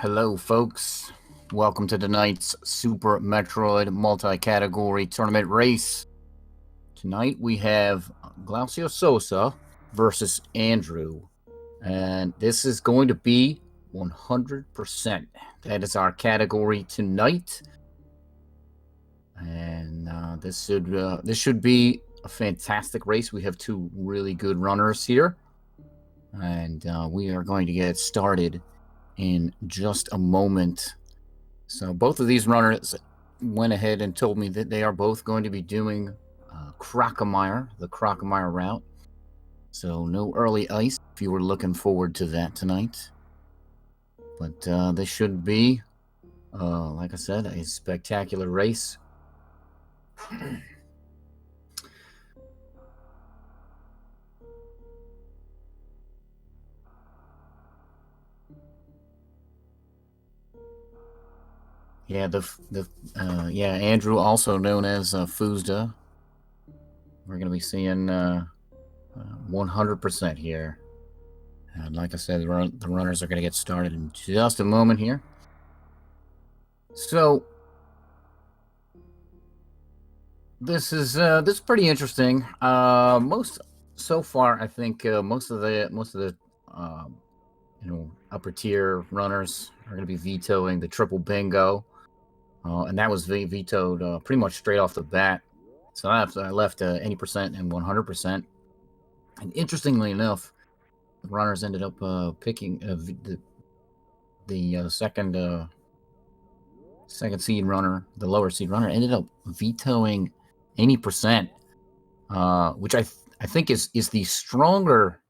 Hello, folks. Welcome to tonight's Super Metroid multi-category tournament race. Tonight we have Glaucio Sosa versus Andrew. And this is going to be 100%. That is our category tonight. And this should be a fantastic race. We have two really good runners here. And we are going to get started in just a moment. So both of these runners went ahead and told me that they are both going to be doing the Crocomire route. So no early ice if you were looking forward to that tonight. But this should be, like I said, a spectacular race. Yeah, Andrew, also known as Fuzda. We're going to be seeing 100% here. And like I said, the runners are going to get started in just a moment here. So this is pretty interesting. So far, I think most of the upper tier runners are going to be vetoing the triple bingo. And that was vetoed pretty much straight off the bat. So I left 80% and 100%. And interestingly enough, the runners ended up picking the second seed runner, the lower seed runner, ended up vetoing 80%, which I think is the stronger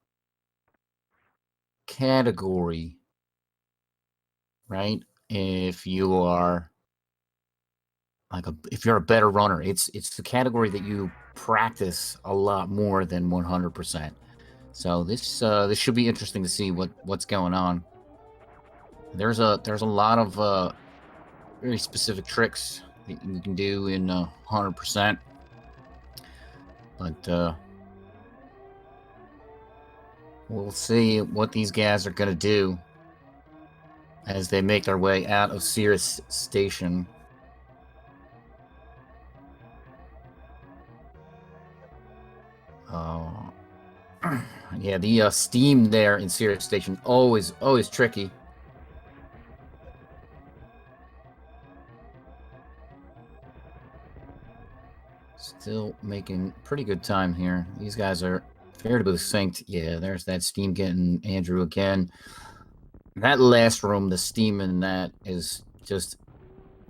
category, right? If you are if you're a better runner, it's the category that you practice a lot more than 100%. So this should be interesting to see what's going on. There's a lot of very specific tricks that you can do in 100%, but we'll see what these guys are gonna do as they make their way out of Cirrus Station. Yeah, the steam there in Cirrus Station always tricky. Still making pretty good time here. These guys are fairly synced. Yeah, there's that steam getting Andrew again. That last room, the steam in that is just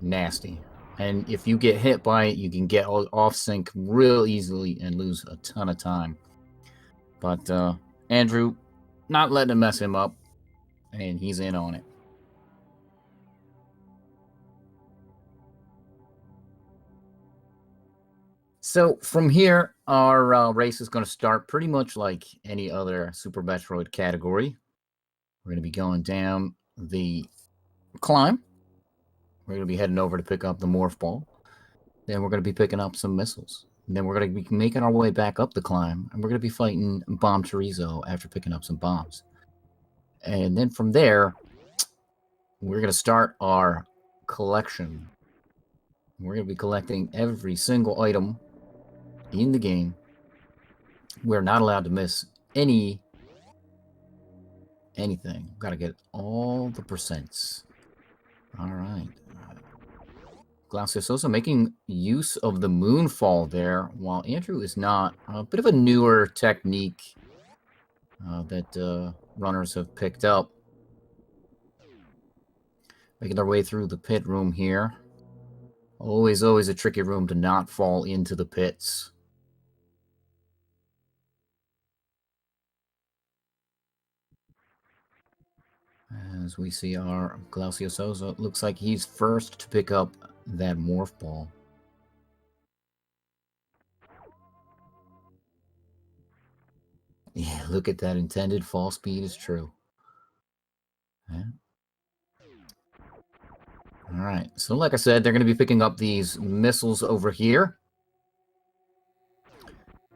nasty. And if you get hit by it, you can get off sync real easily and lose a ton of time. But Andrew, not letting it mess him up, and he's in on it. So from here, our race is going to start pretty much like any other Super Metroid category. We're going to be going down the climb. We're going to be heading over to pick up the morph ball. Then we're going to be picking up some missiles. And then we're going to be making our way back up the climb. And we're going to be fighting Bomb Chorizo after picking up some bombs. And then from there, we're going to start our collection. We're going to be collecting every single item in the game. We're not allowed to miss anything. We've got to get all the percents. All right. Glaucio Sosa making use of the moonfall there, while Andrew is not. A bit of a newer technique that runners have picked up. Making their way through the pit room here. Always a tricky room to not fall into the pits. As we see our Glaucio Sosa, looks like he's first to pick up that morph ball. Yeah, look at that. Intended fall speed is true. Yeah. All right. So like I said, they're going to be picking up these missiles over here.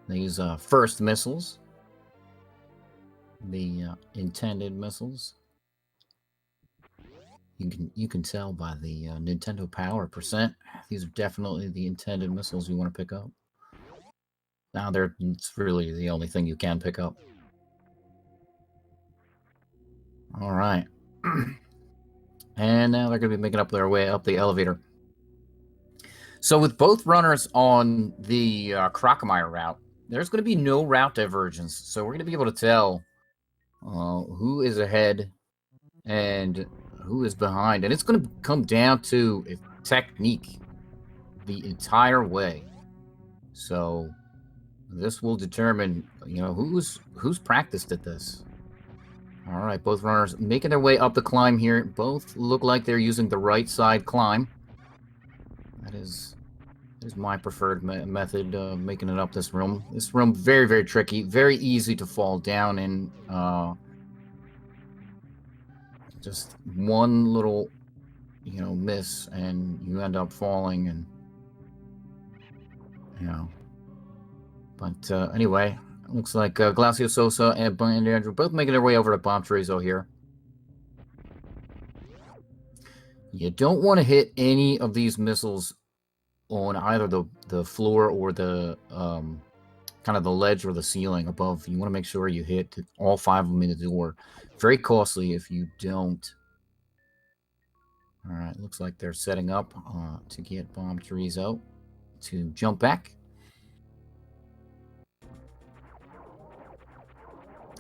These first missiles. The intended missiles. You can tell by the Nintendo Power percent. These are definitely the intended missiles you want to pick up. Now it's really the only thing you can pick up. All right. And now they're going to be making up their way up the elevator. So with both runners on the Crocomire route, there's going to be no route divergence. So we're going to be able to tell who is ahead and who is behind. And it's going to come down to technique the entire way. So this will determine, who's practiced at this. All right, both runners making their way up the climb here. Both look like they're using the right side climb. That is my preferred method of making it up this room. This room, very, very tricky, very easy to fall down in. Just one little, miss, and you end up falling, and, But anyway, looks like Glacio Sosa and Andrew both making their way over to Bomb Chorizo here. You don't want to hit any of these missiles on either the floor or the kind of the ledge or the ceiling above. You want to make sure you hit all 5 of them in the door. Very costly if you don't. All right, looks like they're setting up to get Bomb Chorizo to jump back.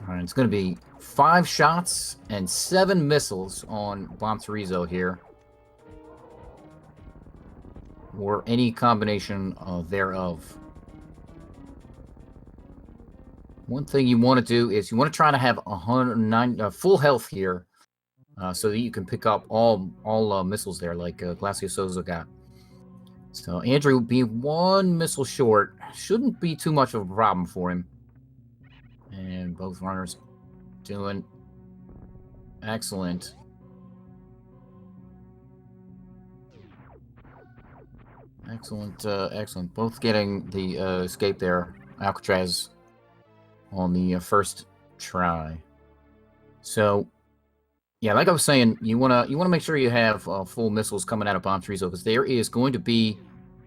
All right, it's going to be 5 shots and 7 missiles on Bomb Chorizo here, or any combination thereof. One thing you want to do is you want to try to have 109 full health here, so that you can pick up all missiles there, like Glacio Sosa got. So Andrew will be 1 missile short. Shouldn't be too much of a problem for him. And both runners doing excellent. Excellent. Both getting the escape there. Alcatraz on the first try. So, yeah, like I was saying, you wanna make sure you have full missiles coming out of Bomb Chorizo, because there is going to be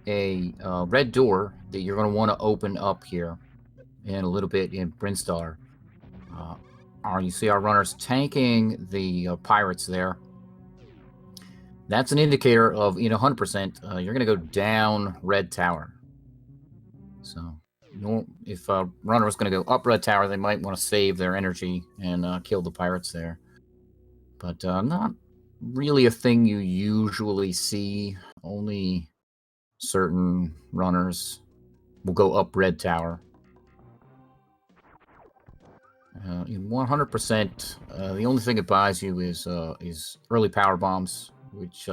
a red door that you're going to want to open up here in a little bit in Brinstar. You see our runners tanking the pirates there. That's an indicator of 100%. You're going to go down Red Tower. So if a runner was going to go up Red Tower, they might want to save their energy and kill the pirates there. But not really a thing you usually see. Only certain runners will go up Red Tower. 100%. The only thing it buys you is early power bombs, which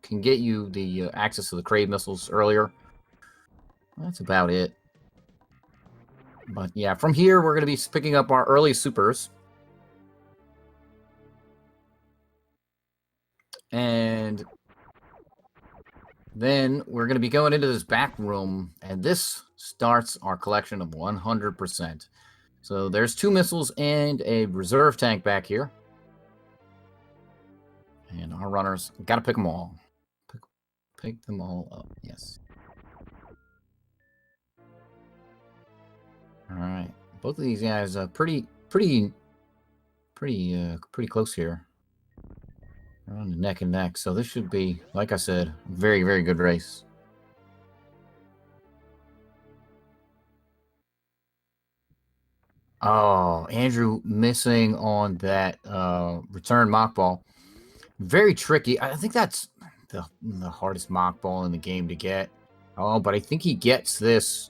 can get you the access to the Crave missiles earlier. That's about it. But yeah, from here we're going to be picking up our early supers. And then we're going to be going into this back room, and this starts our collection of 100%. So there's 2 missiles and a reserve tank back here. And our runners got to pick them all. Pick them all up, yes. All right. Both of these guys are pretty close here. They're on the neck and neck. So this should be, like I said, very, very good race. Oh, Andrew missing on that return mock ball. Very tricky. I think that's the hardest mock ball in the game to get. Oh, but I think he gets this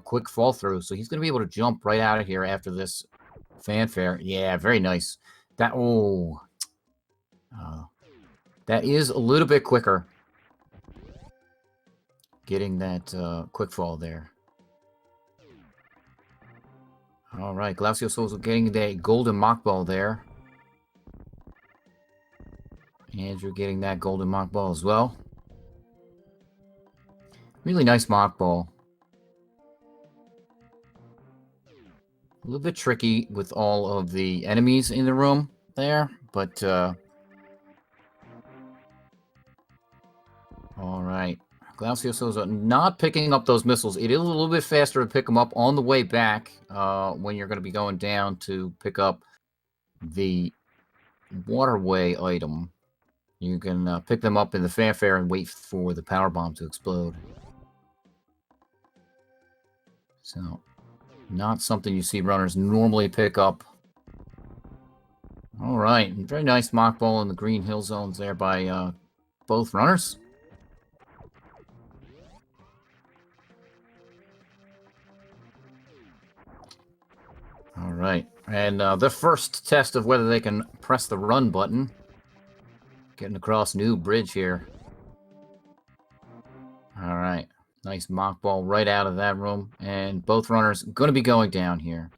quick fall through, so he's going to be able to jump right out of here after this fanfare. Yeah, very nice. That is a little bit quicker. Getting that quick fall there. All right, Glacio Sosa getting that golden mock ball there. Andrew getting that golden mock ball as well. Really nice mock ball. A little bit tricky with all of the enemies in the room there, but All right. Glaucioso's not picking up those missiles. It is a little bit faster to pick them up on the way back when you're going to be going down to pick up the waterway item. You can pick them up in the fanfare and wait for the power bomb to explode. So, not something you see runners normally pick up. All right. Very nice mock ball in the green hill zones there by both runners. All right. And the first test of whether they can press the run button. Getting across new bridge here. All right. Nice mock ball right out of that room. And both runners going to be going down here.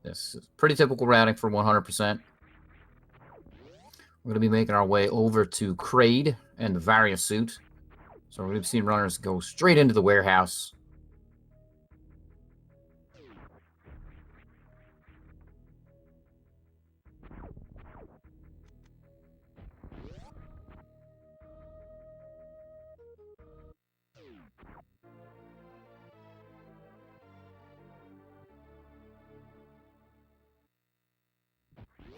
This is pretty typical routing for 100%. We're going to be making our way over to Kraid and the Varia suit. So we're going to be seeing runners go straight into the warehouse.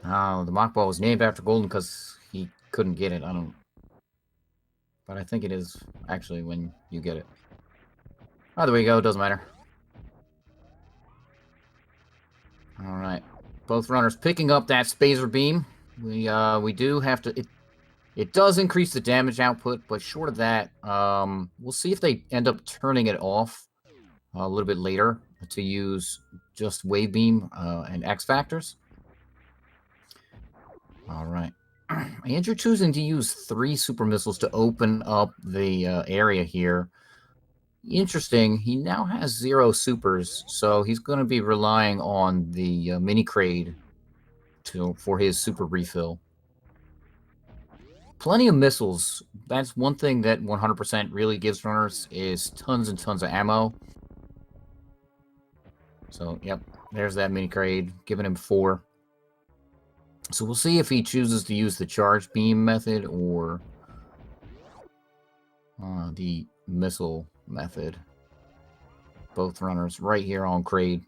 Oh, the mock ball was named after Golden because he couldn't get it. I don't... But I think it is actually when you get it. Oh, there we go. Doesn't matter. All right. Both runners picking up that Spazer beam. We do have to... It does increase the damage output, but short of that, we'll see if they end up turning it off a little bit later to use just Wave Beam and X Factors. All right. Andrew choosing to use 3 super missiles to open up the area here. Interesting. He now has 0 supers, so he's going to be relying on the mini Kraid for his super refill. Plenty of missiles. That's one thing that 100% really gives runners is tons and tons of ammo. So, yep, there's that mini Kraid, giving him 4. So we'll see if he chooses to use the charge beam method or the missile method. Both runners right here on Kraid.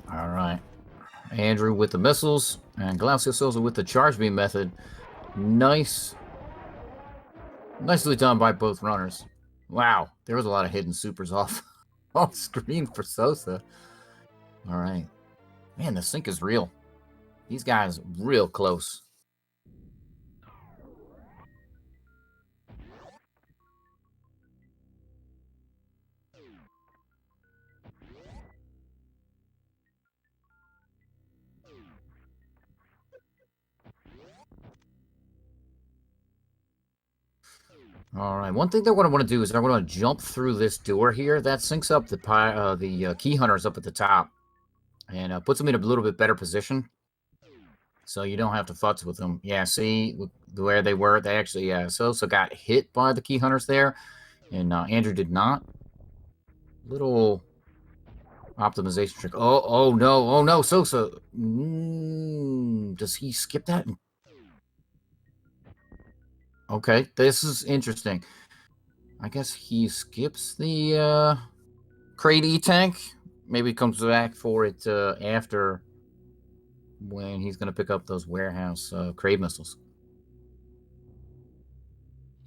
All right. Andrew with the missiles and Glauciososa with the charge beam method. Nicely done by both runners. Wow, there was a lot of hidden supers off screen for Sosa. All right. Man, the sync is real. These guys real close. All right. One thing that what I want to do is I want to jump through this door here. That syncs up the key hunters up at the top and puts them in a little bit better position. So you don't have to futz with them. Yeah, see where they were? They actually, Sosa got hit by the key hunters there, and Andrew did not. Little optimization trick. Oh no, Sosa. Does he skip that? Okay, this is interesting. I guess he skips the Kraid E-Tank. Maybe comes back for it after when he's going to pick up those warehouse Kraid missiles.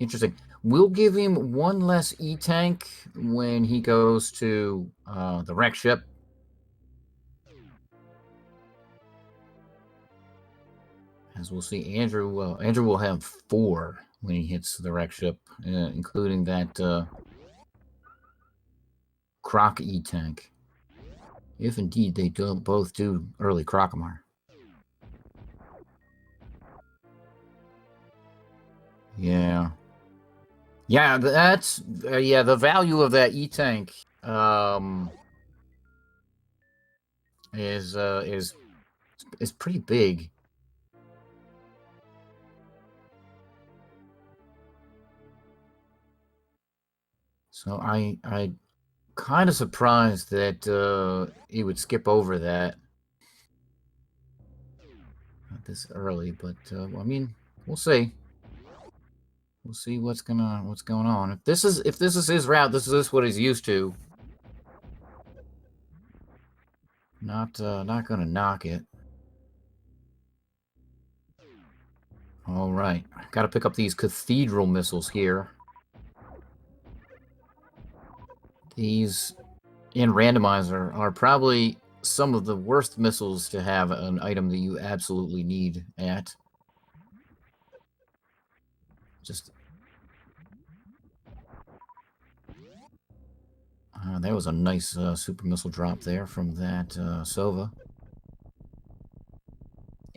Interesting. We'll give him 1 less E-Tank when he goes to the wreck ship. As we'll see, Andrew will have 4 when he hits the wreck ship, including that Croc E-Tank. If indeed they both do early Crocomar. Yeah. Yeah, that's the value of that E-Tank is pretty big. So I kind of surprised that he would skip over that. Not this early, but I mean, we'll see. We'll see what's going on. If this is his route, this is what he's used to. Not gonna knock it. All right, got to pick up these cathedral missiles here. These in randomizer are probably some of the worst missiles to have an item that you absolutely need at. Just there was a nice super missile drop there from that Sova.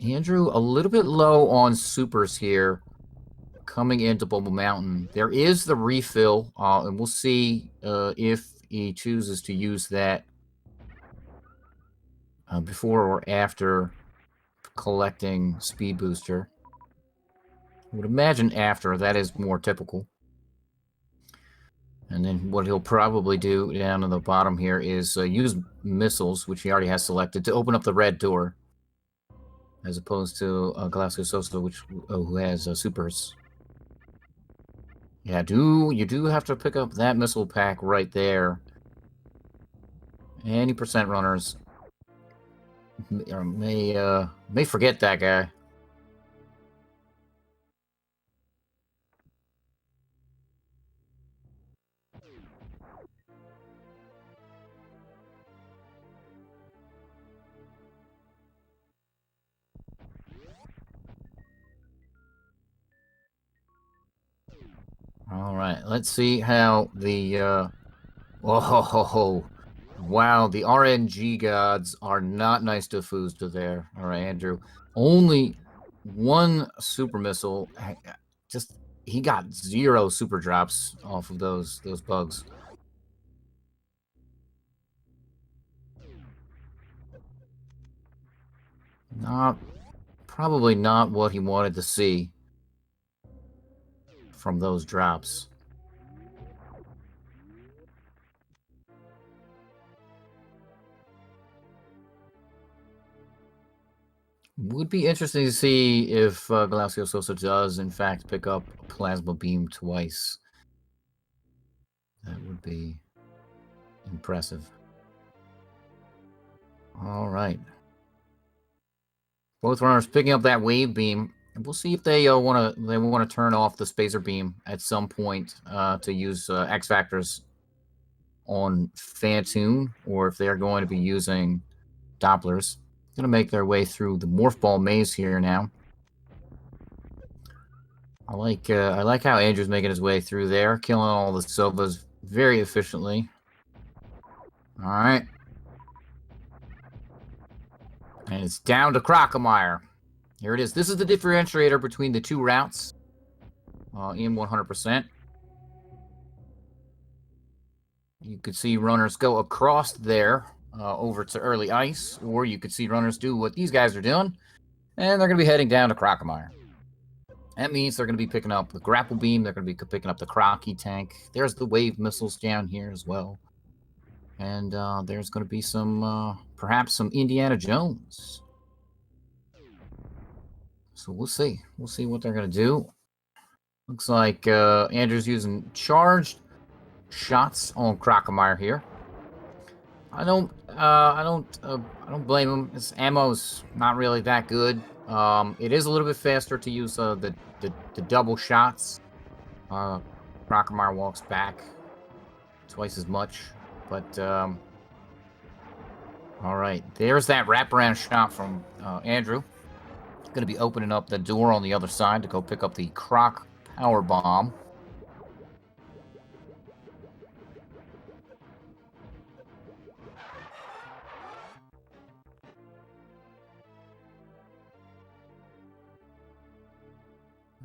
Andrew, a little bit low on supers here coming into Bubble Mountain. There is the refill, and we'll see if he chooses to use that before or after collecting Speed Booster. I would imagine after. That is more typical. And then what he'll probably do down on the bottom here is use missiles, which he already has selected, to open up the red door, as opposed to Glasgow Sosa, who has supers. Yeah, you do have to pick up that missile pack right there. Any percent runners may forget that guy. All right, let's see how the oh, wow, the RNG gods are not nice to Fuzda there. All right, Andrew, only one super missile. Just he got 0 super drops off of those bugs. Probably not what he wanted to see from those drops. Would be interesting to see if Galacio Sosa does, in fact, pick up Plasma Beam twice. That would be impressive. All right. Both runners picking up that Wave Beam. And we'll see if they want to turn off the Spacer Beam at some point to use X Factors on Phantoon, or if they're going to be using Dopplers. Going to make their way through the Morph Ball maze here now. I like how Andrew's making his way through there, killing all the Sovas very efficiently. All right. And it's down to Crocomire. Here it is. This is the differentiator between the two routes in 100%. You could see runners go across there over to Early Ice, or you could see runners do what these guys are doing, and they're going to be heading down to Crocomire. That means they're going to be picking up the Grapple Beam, they're going to be picking up the Crocky Tank. There's the Wave Missiles down here as well. And there's going to be some, perhaps some Indiana Jones. So we'll see. We'll see what they're going to do. Looks like Andrew's using charged shots on Crocomire here. I don't blame him. His ammo's not really that good. It is a little bit faster to use the double shots. Crocomire walks back twice as much, but all right. There's that wraparound shot from Andrew. Going to be opening up the door on the other side to go pick up the Croc Power Bomb.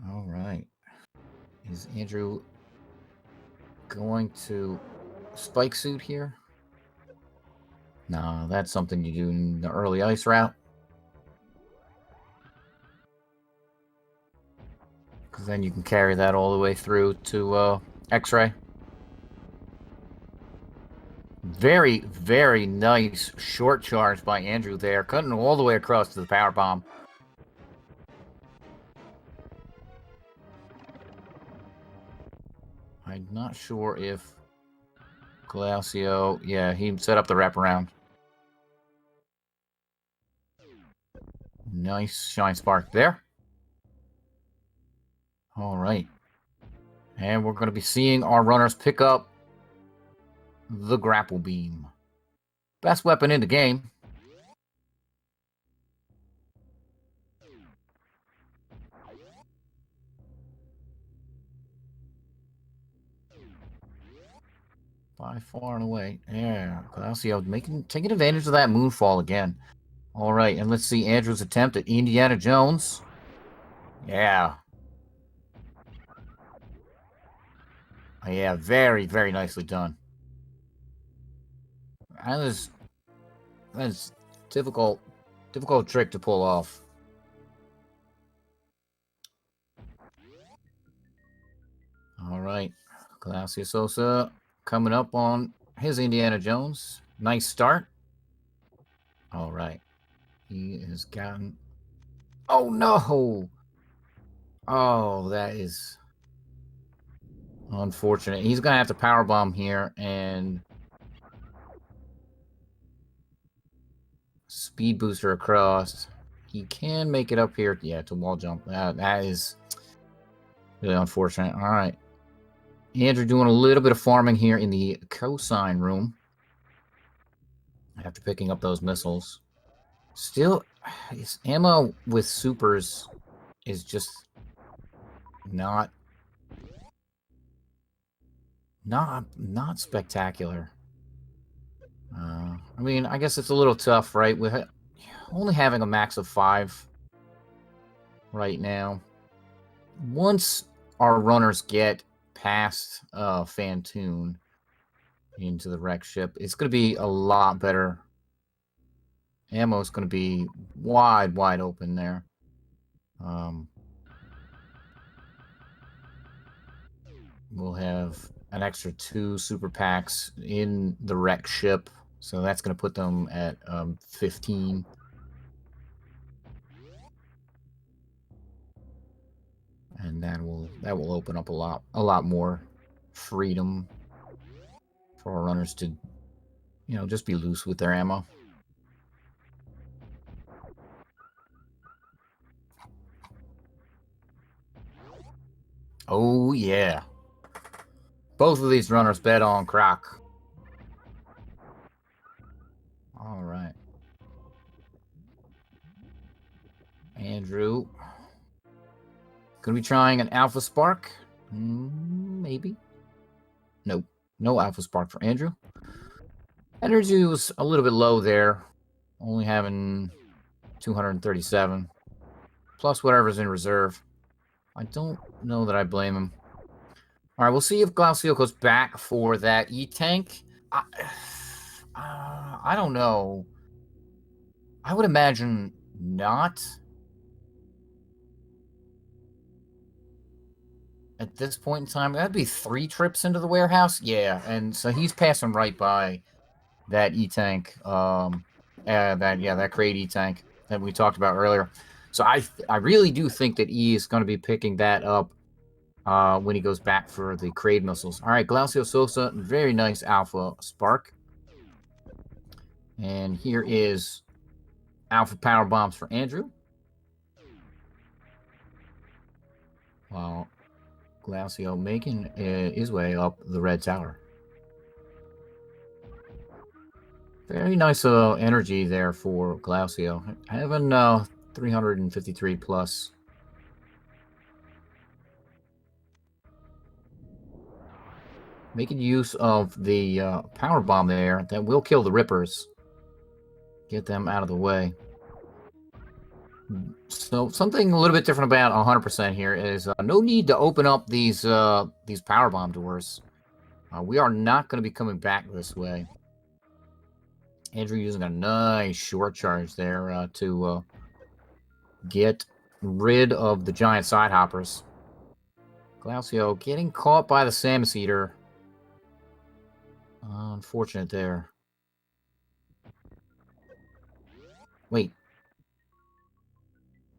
All right. Is Andrew going to Spike Suit here? No, that's something you do in the Early Ice route. Because then you can carry that all the way through to X-Ray. Very, very nice short charge by Andrew there, cutting all the way across to the power bomb. I'm not sure if Glacio, yeah, he set up the wraparound. Nice shine spark there. All right. And we're going to be seeing our runners pick up the grapple beam. Best weapon in the game. By far and away. Yeah, Glacio taking advantage of that moonfall again. All right, and let's see Andrew's attempt at Indiana Jones. Yeah. Yeah, very, very nicely done. That's difficult trick to pull off. All right, Glacio Sosa coming up on his Indiana Jones. Nice start. All right, he has gotten. Oh no! Oh, that is unfortunate. He's gonna have to powerbomb here and speed booster across. He can make it up here. Yeah, to wall jump. That is really unfortunate. All right. Andrew doing a little bit of farming here in the cosine room. After picking up those missiles. Still, his ammo with supers is just not spectacular. I mean, I guess it's a little tough, right? With only having a max of 5 right now. Once our runners get past Fantoon into the wreck ship, it's going to be a lot better. Ammo is going to be wide open there. We'll have an extra 2 super packs in the wreck ship, so that's going to put them at 15. And that will open up a lot more freedom for our runners to, just be loose with their ammo. Oh yeah. Both of these runners bet on Croc. All right. Andrew. Gonna be trying an Alpha Spark? Maybe. Nope. No Alpha Spark for Andrew. Energy was a little bit low there. Only having 237. Plus whatever's in reserve. I don't know that I blame him. All right, we'll see if Glacio goes back for that E-Tank. I don't know. I would imagine not. At this point in time, that'd be 3 trips into the warehouse. Yeah, and so he's passing right by that E-Tank. That crate E-Tank that we talked about earlier. So I really do think that E is going to be picking that up when he goes back for the crate missiles. All right, Glacio Sosa, very nice Alpha Spark. And here is Alpha Power Bombs for Andrew. While Glacio making his way up the red tower. Very nice energy there for Glacio. Having 353 plus. Making use of the power bomb there. That will kill the Rippers. Get them out of the way. So something a little bit different about 100% here is no need to open up these power bomb doors. We are not going to be coming back this way. Andrew using a nice short charge there to get rid of the giant side hoppers. Glacio getting caught by the Samus Eater. Unfortunate there. Wait.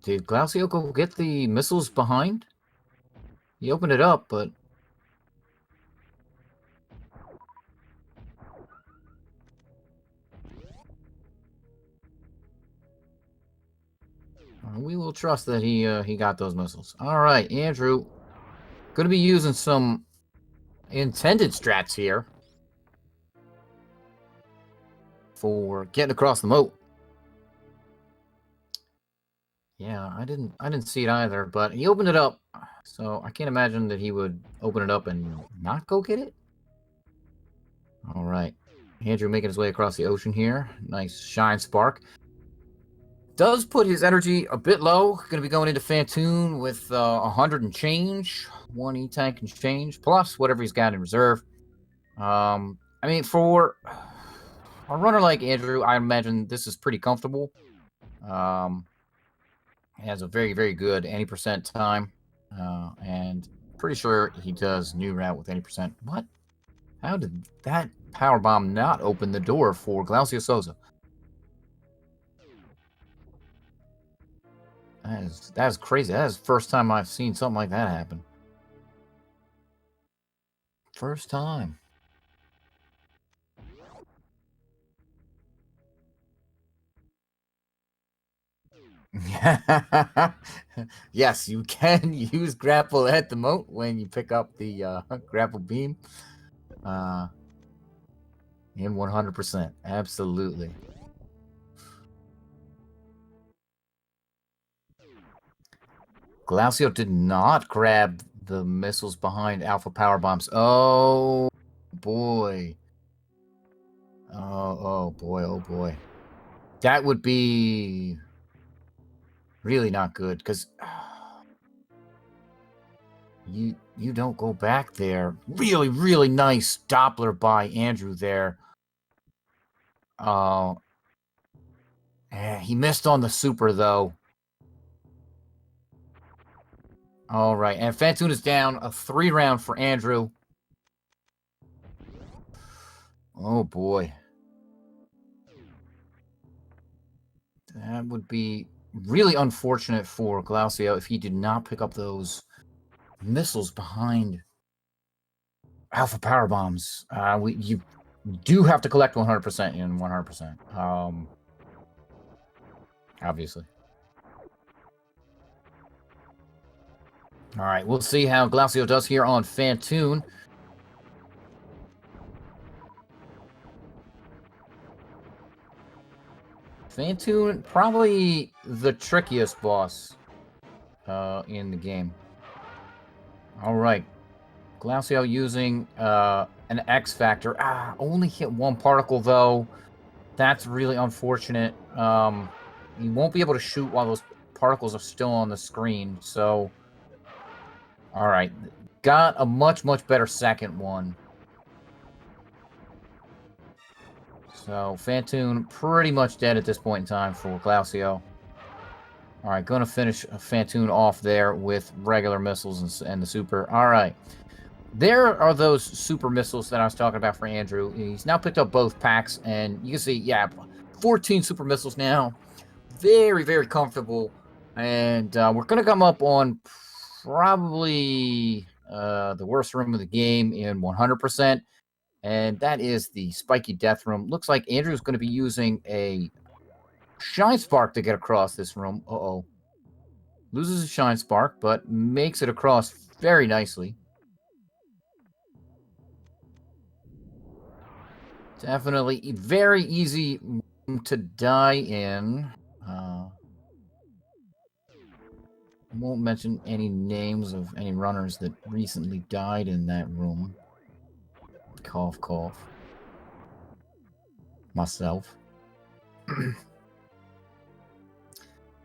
Did Glacio go get the missiles behind? He opened it up, but... we will trust that he got those missiles. All right, Andrew. Going to be using some intended strats here for getting across the moat. Yeah, I didn't see it either, but he opened it up, so I can't imagine that he would open it up and not go get it. All right, Andrew making his way across the ocean here. Nice shine spark. Does put his energy a bit low. Going to be going into Fantoon with 100 and change, 1 E-tank and change, plus whatever he's got in reserve. I mean, for a runner like Andrew, I imagine this is pretty comfortable. He has a very, very good 80% time, and pretty sure he does new route with 80%. What? How did that power bomb not open the door for Glaucio Souza? That is crazy. That is the first time I've seen something like that happen. First time. Yes, you can use grapple at the moat when you pick up the grapple beam. In 100%. Absolutely. Glacio did not grab the missiles behind Alpha Power Bombs. Oh, boy. Oh, boy. Oh, boy. That would be really not good, because you don't go back there. Really, really nice Doppler by Andrew there. Oh. He missed on the super, though. All right, and Fantoon is down. A 3-round for Andrew. Oh, boy. That would be really unfortunate for Glaucio if he did not pick up those missiles behind Alpha Power Bombs. You do have to collect 100% in 100%. Obviously. All right, we'll see how Glaucio does here on Fantoon. Fantoon, probably the trickiest boss in the game. All right. Glacio using an X Factor. Only hit 1 particle, though. That's really unfortunate. You won't be able to shoot while those particles are still on the screen, so... All right. Got a much, much better second one. So, Fantoon pretty much dead at this point in time for Glaucio. All right, going to finish Fantoon off there with regular missiles and the super. All right. There are those super missiles that I was talking about for Andrew. He's now picked up both packs, and you can see, yeah, 14 super missiles now. Very, very comfortable. And we're going to come up on probably the worst room of the game in 100%. And that is the Spiky Death Room. Looks like Andrew's going to be using a Shine Spark to get across this room. Uh-oh. Loses a Shine Spark, but makes it across very nicely. Definitely very easy to die in. Won't mention any names of any runners that recently died in that room. Cough, cough. Myself.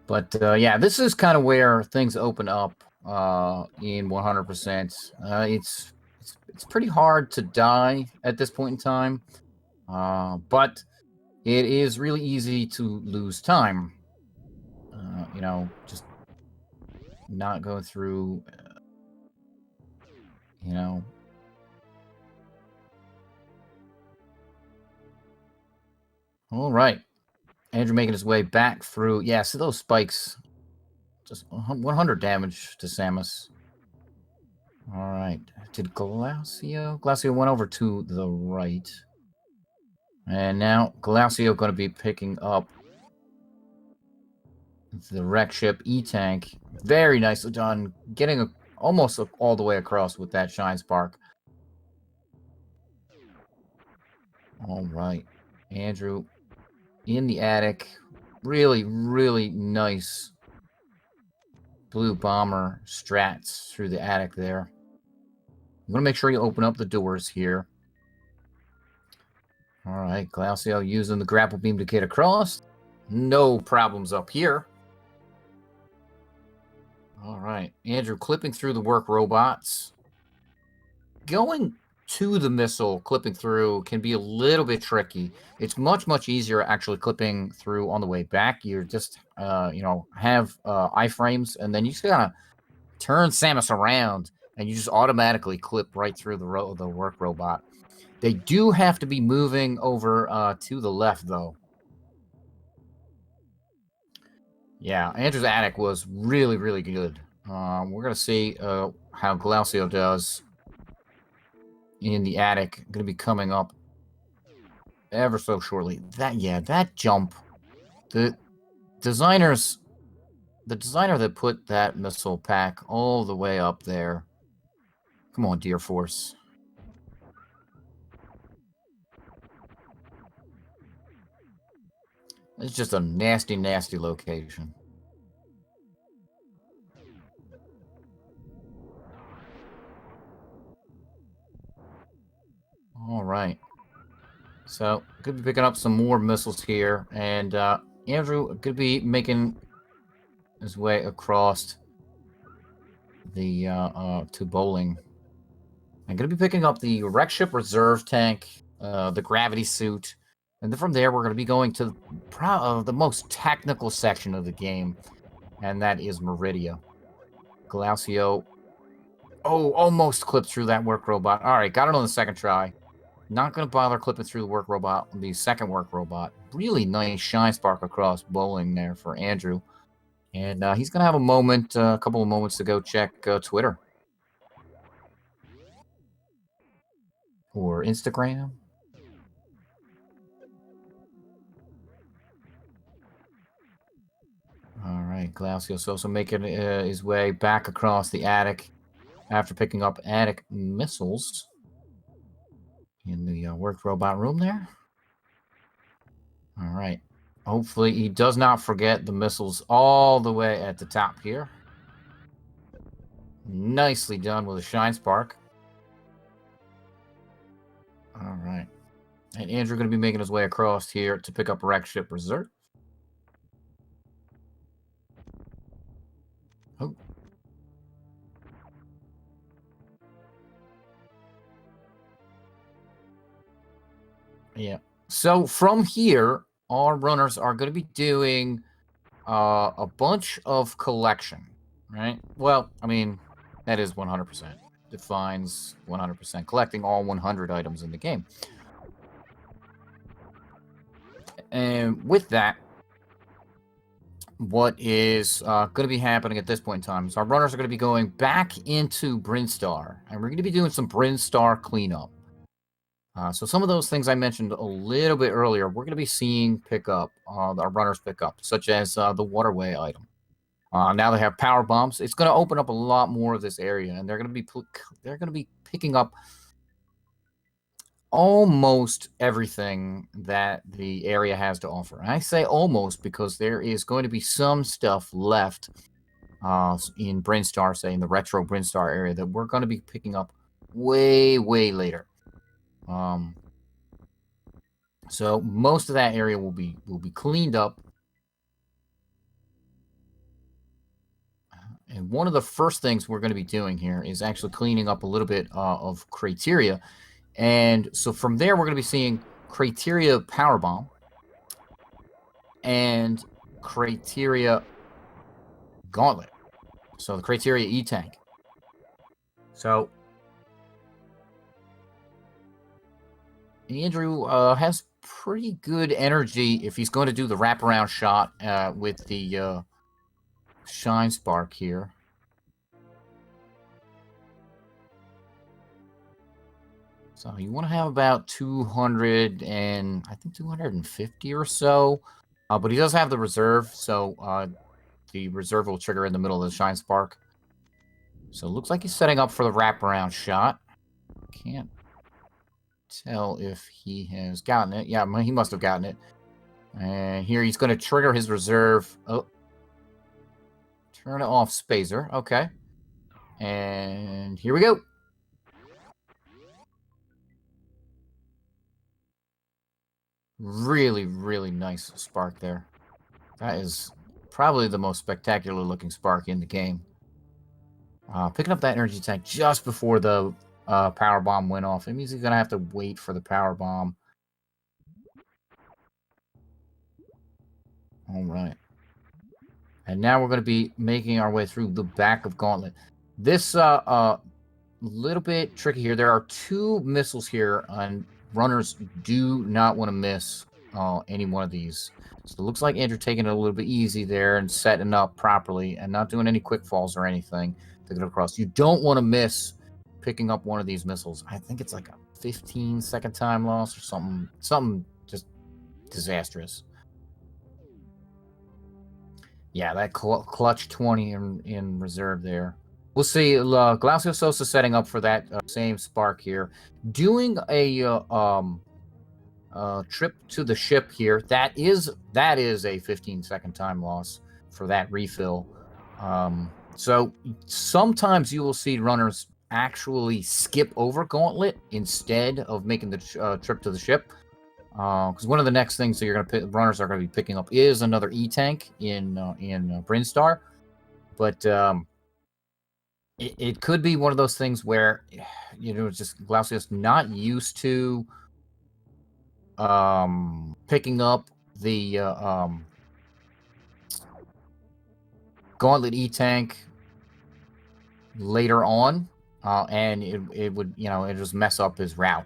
But yeah, this is kind of where things open up in 100%. It's pretty hard to die at this point in time, but it is really easy to lose time. You know, just not go through, you know. All right. Andrew making his way back through. Yeah, see those spikes. Just 100 damage to Samus. All right. Did Glacio? Glacio went over to the right. And now Glacio going to be picking up the wreck ship E-Tank. Very nicely done. Getting almost all the way across with that Shine Spark. All right. Andrew in the attic. Really, really nice blue bomber strats through the attic there. I'm going to make sure you open up the doors here. All right. Glacio using the grapple beam to get across. No problems up here. All right. Andrew clipping through the work robots. Going to the missile, clipping through can be a little bit tricky. It's much, much easier actually clipping through on the way back. You just, have iframes, and then you just gotta turn Samus around, and you just automatically clip right through the work robot. They do have to be moving over to the left, though. Yeah, Andrew's attic was really, really good. We're going to see how Glacio does in the attic. Going to be coming up ever so shortly. That jump. The designer that put that missile pack all the way up there. Come on, Deer Force. It's just a nasty, nasty location. All right. So, could be picking up some more missiles here. And Andrew could be making his way across the to bowling. I'm going to be picking up the wreck ship reserve tank, the gravity suit. And then from there, we're going to be going to the most technical section of the game. And that is Meridia. Glacio. Oh, almost clipped through that work robot. All right, got it on the second try. Not going to bother clipping through the work robot, the second work robot. Really nice shine spark across bowling there for Andrew. And he's going to have a couple of moments to go check Twitter. Or Instagram. All right, Glacios also making his way back across the attic after picking up attic missiles in the work robot room there. All right. Hopefully he does not forget the missiles all the way at the top here. Nicely done with a shine spark. All right. And Andrew going to be making his way across here to pick up wreck ship reserve. Oh. Yeah. So from here, our runners are going to be doing a bunch of collection, right? Well, I mean, that is 100%. Defines 100%. Collecting all 100 items in the game. And with that, what is going to be happening at this point in time is our runners are going to be going back into Brinstar, and we're going to be doing some Brinstar cleanup. So some of those things I mentioned a little bit earlier, we're going to be seeing pick up, our runners pick up, such as the waterway item. Now they have power bombs. It's going to open up a lot more of this area, and they're going to be picking up almost everything that the area has to offer. And I say almost because there is going to be some stuff left in Brinstar, say in the retro Brinstar area, that we're going to be picking up way, way later. So most of that area will be cleaned up. And one of the first things we're going to be doing here is actually cleaning up a little bit of Crateria. And so from there, we're going to be seeing Crateria Power Bomb and Crateria Gauntlet. So the Crateria E-Tank. So Andrew has pretty good energy if he's going to do the wraparound shot with the Shine Spark here. So you want to have about 200 and I think 250 or so. But he does have the reserve, so the reserve will trigger in the middle of the Shine Spark. So it looks like he's setting up for the wraparound shot. Can't tell if he has gotten it. Yeah, he must have gotten it. And here he's going to trigger his reserve. Oh. Turn it off, Spacer. Okay. And here we go. Really, really nice spark there. That is probably the most spectacular looking spark in the game. Picking up that energy tank just before the power bomb went off. It means he's going to have to wait for the power bomb. All right. And now we're going to be making our way through the back of Gauntlet. This little bit tricky here. There are 2 missiles here, and runners do not want to miss any one of these. So it looks like Andrew taking it a little bit easy there and setting up properly and not doing any quick falls or anything to get across. You don't want to miss picking up one of these missiles. I think it's like a 15-second time loss or something just disastrous. Yeah, that clutch 20 in reserve there. We'll see. Glacio Sosa setting up for that same spark here. Doing a trip to the ship here. That is a 15-second time loss for that refill. So sometimes you will see runners actually skip over Gauntlet instead of making the trip to the ship. Because one of the next things that runners are going to be picking up is another E-Tank in Brinstar. But it could be one of those things where, just Glaucius not used to picking up the Gauntlet E-Tank later on, and it would, it just mess up his route.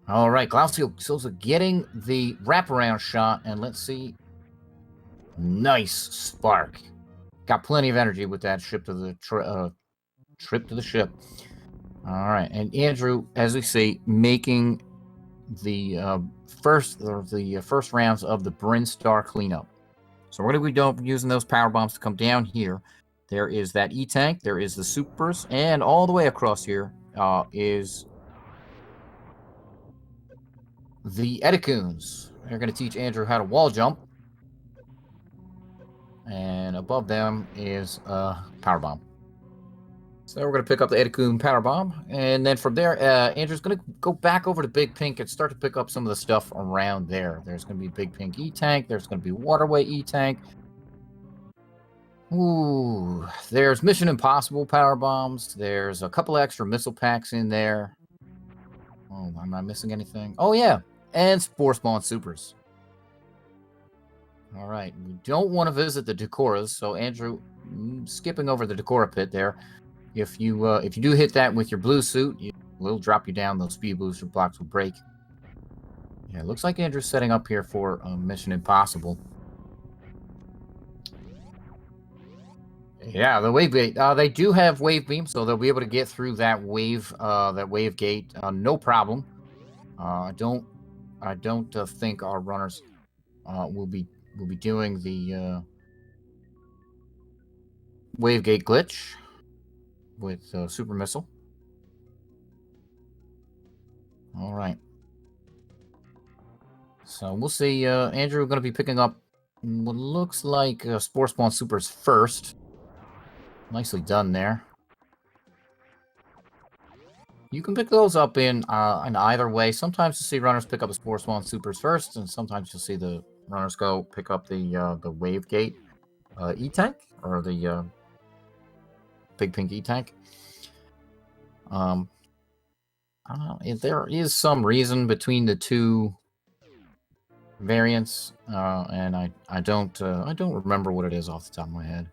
All right, Glaucio Sosa getting the wraparound shot, and let's see. Nice spark. Got plenty of energy with that trip to the ship. All right, and Andrew, as we see, making the first rounds of the Brinstar cleanup. So we're going to be using those power bombs to come down here. There is that E-Tank, there is the supers, and all the way across here is the Edicoons. They're going to teach Andrew how to wall jump. And above them is a power bomb. So we're going to pick up the Edicoon power bomb. And then from there, Andrew's going to go back over to Big Pink and start to pick up some of the stuff around there. There's going to be Big Pink E-Tank. There's going to be Waterway E-Tank. Ooh, there's Mission Impossible power bombs. There's a couple extra missile packs in there. Oh, am I missing anything? Oh, yeah. And Spore Spawn Supers. All right. We don't want to visit the Decoras, so Andrew, skipping over the Decora pit there. If you do hit that with your blue suit, it will drop you down. Those speed booster blocks will break. Yeah, it looks like Andrew's setting up here for Mission Impossible. Yeah, the wave gate. They do have wave beam, so they'll be able to get through that wave gate, no problem. I don't think our runners will be doing the wave gate glitch with super missile. All right. So we'll see. Andrew going to be picking up what looks like Spore Spawn Supers first. Nicely done there. You can pick those up in either way. Sometimes you see runners pick up the Spore Spawn Supers first, and sometimes you'll see the runners go pick up the Wave Gate E-Tank, or the Big Pink E-Tank. I don't know if there is some reason between the two variants, and I don't remember what it is off the top of my head.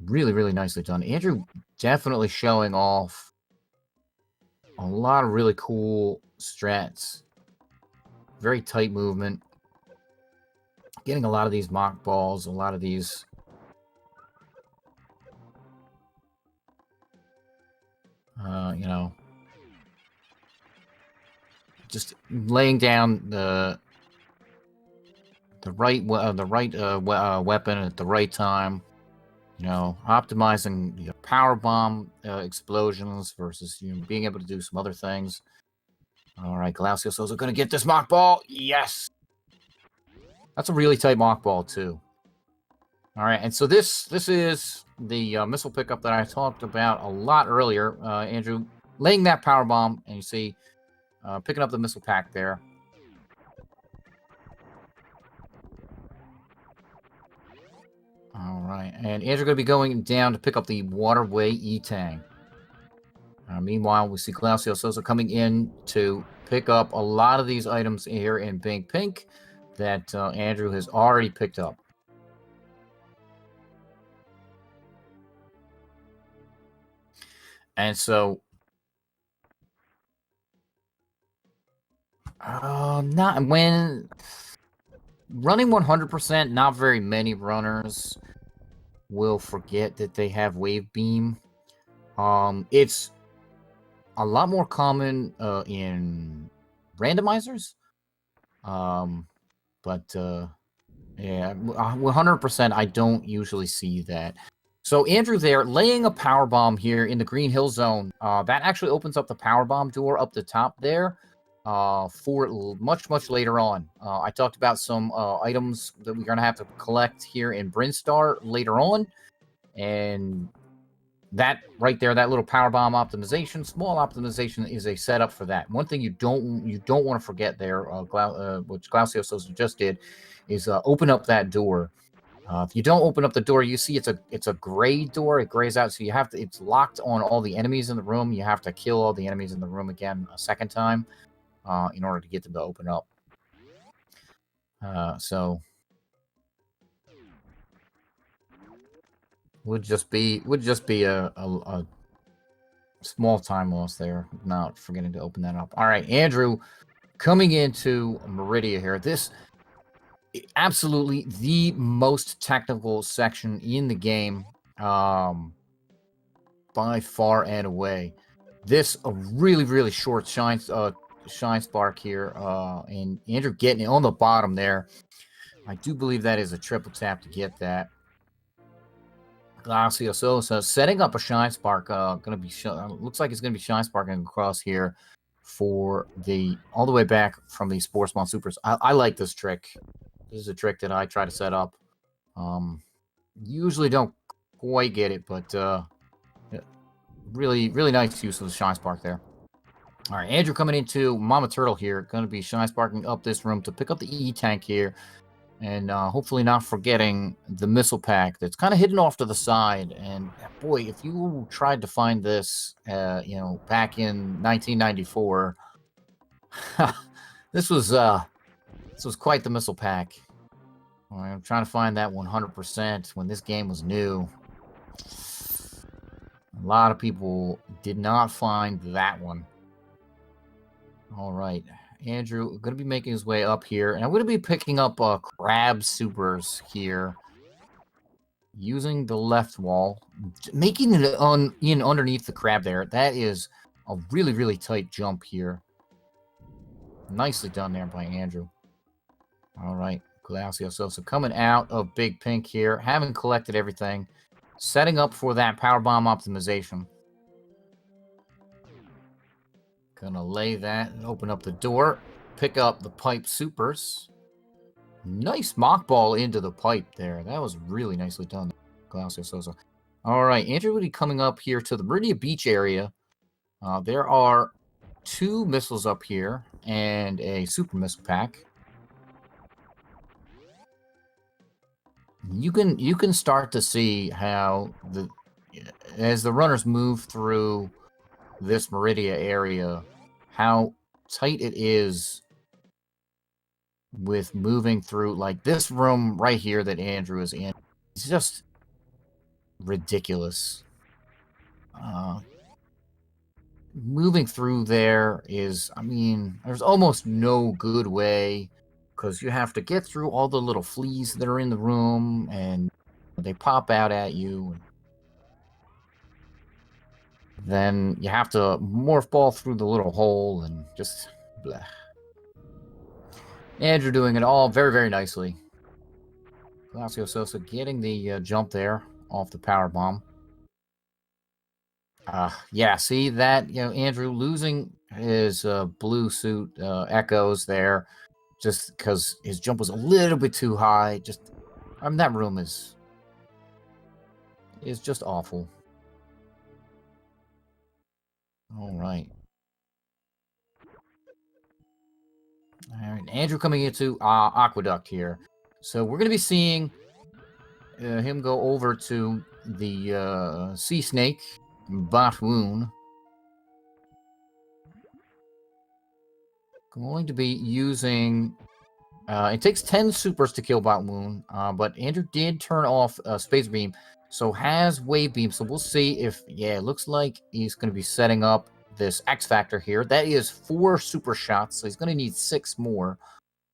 Really, really nicely done. Andrew definitely showing off A lot of really cool strats. Very tight movement. Getting a lot of these mock balls, a lot of these... you know... Just laying down the right weapon at the right time. You know, optimizing power bomb explosions versus being able to do some other things. All right, Glaucios are going to get this mock ball. Yes, that's a really tight mock ball too. All right, and so this is the missile pickup that I talked about a lot earlier. Andrew laying that power bomb, and you see picking up the missile pack there. All right, and Andrew going to be going down to pick up the waterway E-Tang. Meanwhile, we see Glaucios also coming in to pick up a lot of these items here in pink that Andrew has already picked up. And so, not when running 100%, not very many runners will forget that they have wave beam. It's a lot more common in randomizers. But yeah, 100%, I don't usually see that. So Andrew there, laying a power bomb here in the Green Hill Zone. That actually opens up the power bomb door up the top there for much later on. I talked about some items that we're going to have to collect here in Brinstar later on. And that right there, that little power bomb optimization, small optimization, is a setup for that. One thing you don't want to forget there, which Glaucios just did, is open up that door. If you don't open up the door, you see it's a gray door. It grays out, so you have to. It's locked on all the enemies in the room. You have to kill all the enemies in the room again a second time in order to get them to open up. So would just be a small time loss there, not forgetting to open that up. All right, Andrew coming into Meridia here. This absolutely the most technical section in the game, by far and away. This a really short shine spark here, and Andrew getting it on the bottom there. I do believe that is a triple tap to get that. Glaucios setting up a shine spark. Gonna be looks like it's gonna be shine sparking across here for all the way back from the Sportsman Supers. I like this trick. This is a trick that I try to set up. Usually don't quite get it, but really nice use of the shine spark there. All right, Andrew coming into Mama Turtle here, going to be shine sparking up this room to pick up the E-Tank here, and hopefully not forgetting the missile pack that's kind of hidden off to the side. And boy, if you tried to find this, back in 1994, this was quite the missile pack. I'm trying to find that 100% when this game was new. A lot of people did not find that one. All right, Andrew going to be making his way up here, and I'm going to be picking up crab supers here, using the left wall, making it in underneath the crab there. That is a really tight jump here. Nicely done there by Andrew. All right, Glaucios so coming out of Big Pink here, having collected everything, setting up for that power bomb optimization. Gonna lay that and open up the door, pick up the pipe supers. Nice mock ball into the pipe there. That was really nicely done, Glaucios. All right, Andrew will be coming up here to the Meridia Beach area. There are 2 missiles up here and a super missile pack. You can start to see how as the runners move through this Meridia area, how tight it is with moving through, like this room right here that Andrew is in. It's just ridiculous. moving through there is, I mean, there's almost no good way because you have to get through all the little fleas that are in the room and they pop out at you. Then you have to morph ball through the little hole and just blah. Andrew doing it all very, very nicely. Glacio Sosa getting the jump there off the power bomb. Yeah, see that, Andrew losing his blue suit echoes there just because his jump was a little bit too high. Just, that room is just awful. All right. All right, Andrew coming into Aqueduct here. So we're going to be seeing him go over to the Sea Snake, Batwoon. Going to be using... it takes 10 supers to kill Batwoon, but Andrew did turn off Space Beam, so has Wave Beam. So we'll see if... Yeah, it looks like he's going to be setting up this X Factor here. That is 4 super shots, so he's going to need 6 more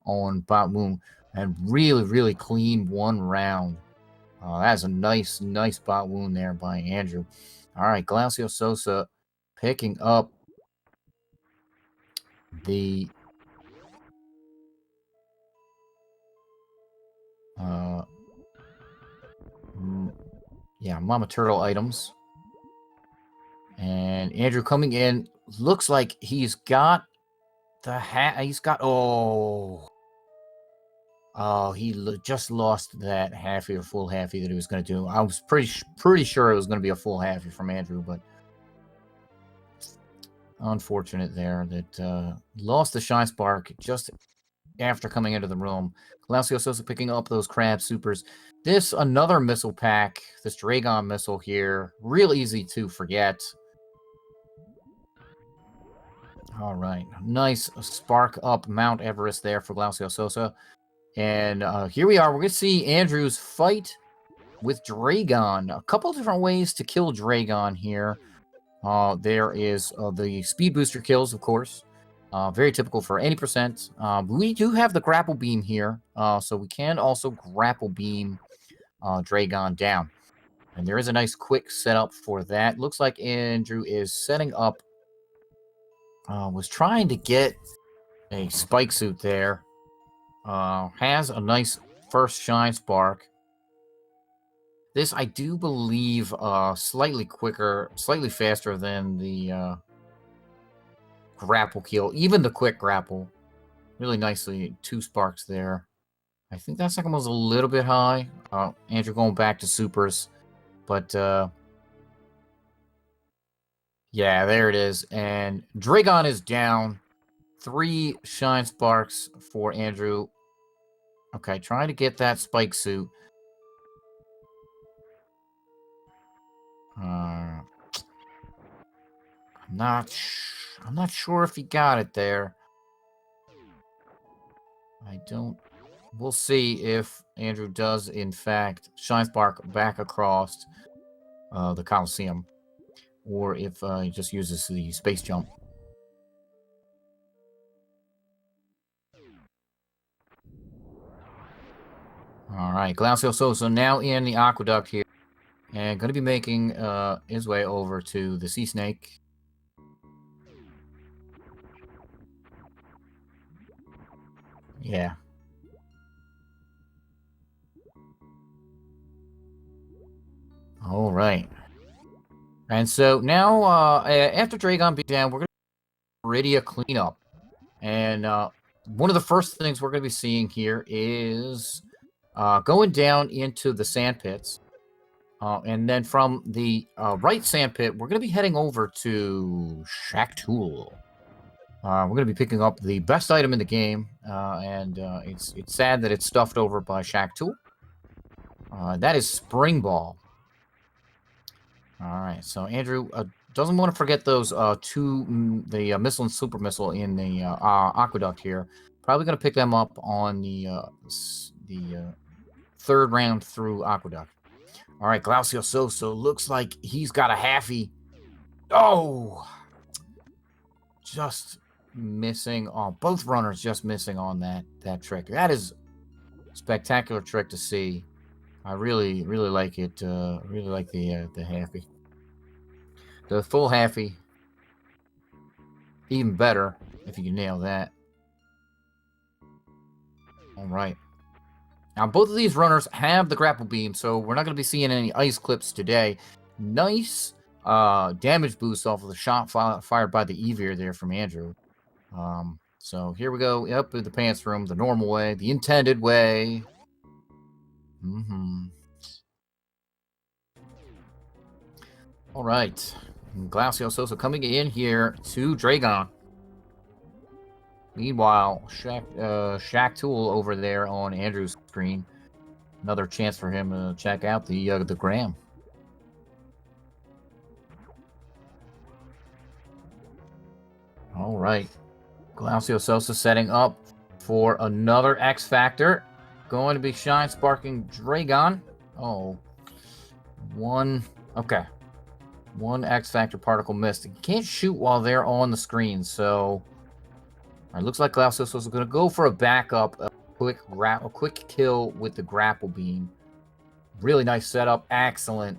on Batwoon. And really, really clean 1 round. That's a nice Batwoon there by Andrew. All right, Glacio Sosa picking up the... yeah, Mama Turtle items. And Andrew coming in, looks like he's got the he's got... Oh, he just lost that halfie or full halfie that he was going to do. I was pretty sure it was going to be a full halfie from Andrew, but unfortunate there that lost the Shine Spark just after coming into the room. Glacio Sosa picking up those crab supers. This, another missile pack, this Dragon missile here, real easy to forget. All right, nice spark up Mount Everest there for Glacio Sosa. And here we are. We're going to see Andrew's fight with Dragon. A couple different ways to kill Dragon here. There is the speed booster kills, of course. Very typical for any percent. We do have the grapple beam here, so we can also grapple beam Dragon down. And there is a nice quick setup for that. Looks like Andrew is setting up... was trying to get a spike suit there. Has a nice first Shine Spark. This, I do believe, slightly quicker, slightly faster than the grapple kill. Even the quick grapple. Really nicely. 2 sparks there. I think that second was a little bit high. Andrew going back to supers. But, yeah, there it is. And Dragon is down. 3 Shine Sparks for Andrew. Okay, trying to get that spike suit. I'm not sure if he got it there. I don't... We'll see if Andrew does, in fact, Shine Spark back across the Coliseum. Or if he just uses the space jump. Alright, Glacio Sosa now in the Aqueduct here. And going to be making his way over to the Sea Snake. Yeah. All right. And so now, after Dragon beat down, we're going to Iridia cleanup. And one of the first things we're going to be seeing here is going down into the sand pits. And then from the right sand pit, we're going to be heading over to Shack Tool. We're going to be picking up the best item in the game, and it's sad that it's stuffed over by Shack Tool. That is Spring Ball. All right, so Andrew doesn't want to forget those the missile and super missile in the Aqueduct here. Probably going to pick them up on the 3rd round through Aqueduct. All right, Glacio Sosa looks like he's got a halfie. Oh! just missing on both runners, just missing on that trick. That is a spectacular trick to see. I really like it. Really like the halfie. The full halfie, even better if you can nail that. All right. Now, both of these runners have the grapple beam, so we're not going to be seeing any ice clips today. Nice damage boost off of the shot fired by the Evir there from Andrew. So here we go, up in the pants room, the normal way, the intended way. All right. Glacio Sosa coming in here to Dragon. Meanwhile, Shaq Tool over there on Andrew's screen. Another chance for him to check out the Gram. All right. Glacio Sosa setting up for another X Factor. Going to be Shine Sparking Dragon. Oh. Okay. One X Factor particle missed. You can't shoot while they're on the screen, so... All right, looks like Glacio Sosa is going to go for a backup, a quick kill with the grapple beam. Really nice setup. Excellent.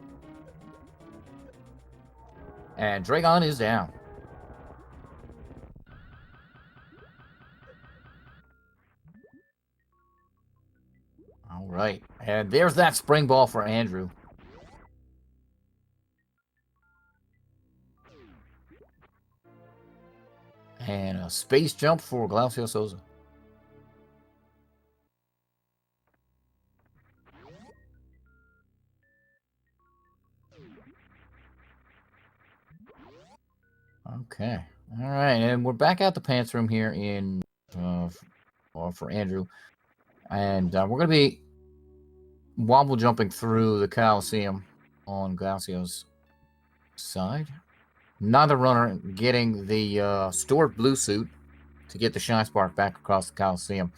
And Dragon is down. All right. And there's that spring ball for Andrew. And a space jump for Glacio Sosa. Okay. All right. And we're back at the pants room here in for Andrew. And we're going to be wobble jumping through the Coliseum on Glacio's side. Neither runner getting the stored blue suit to get the Shine Spark back across the Coliseum.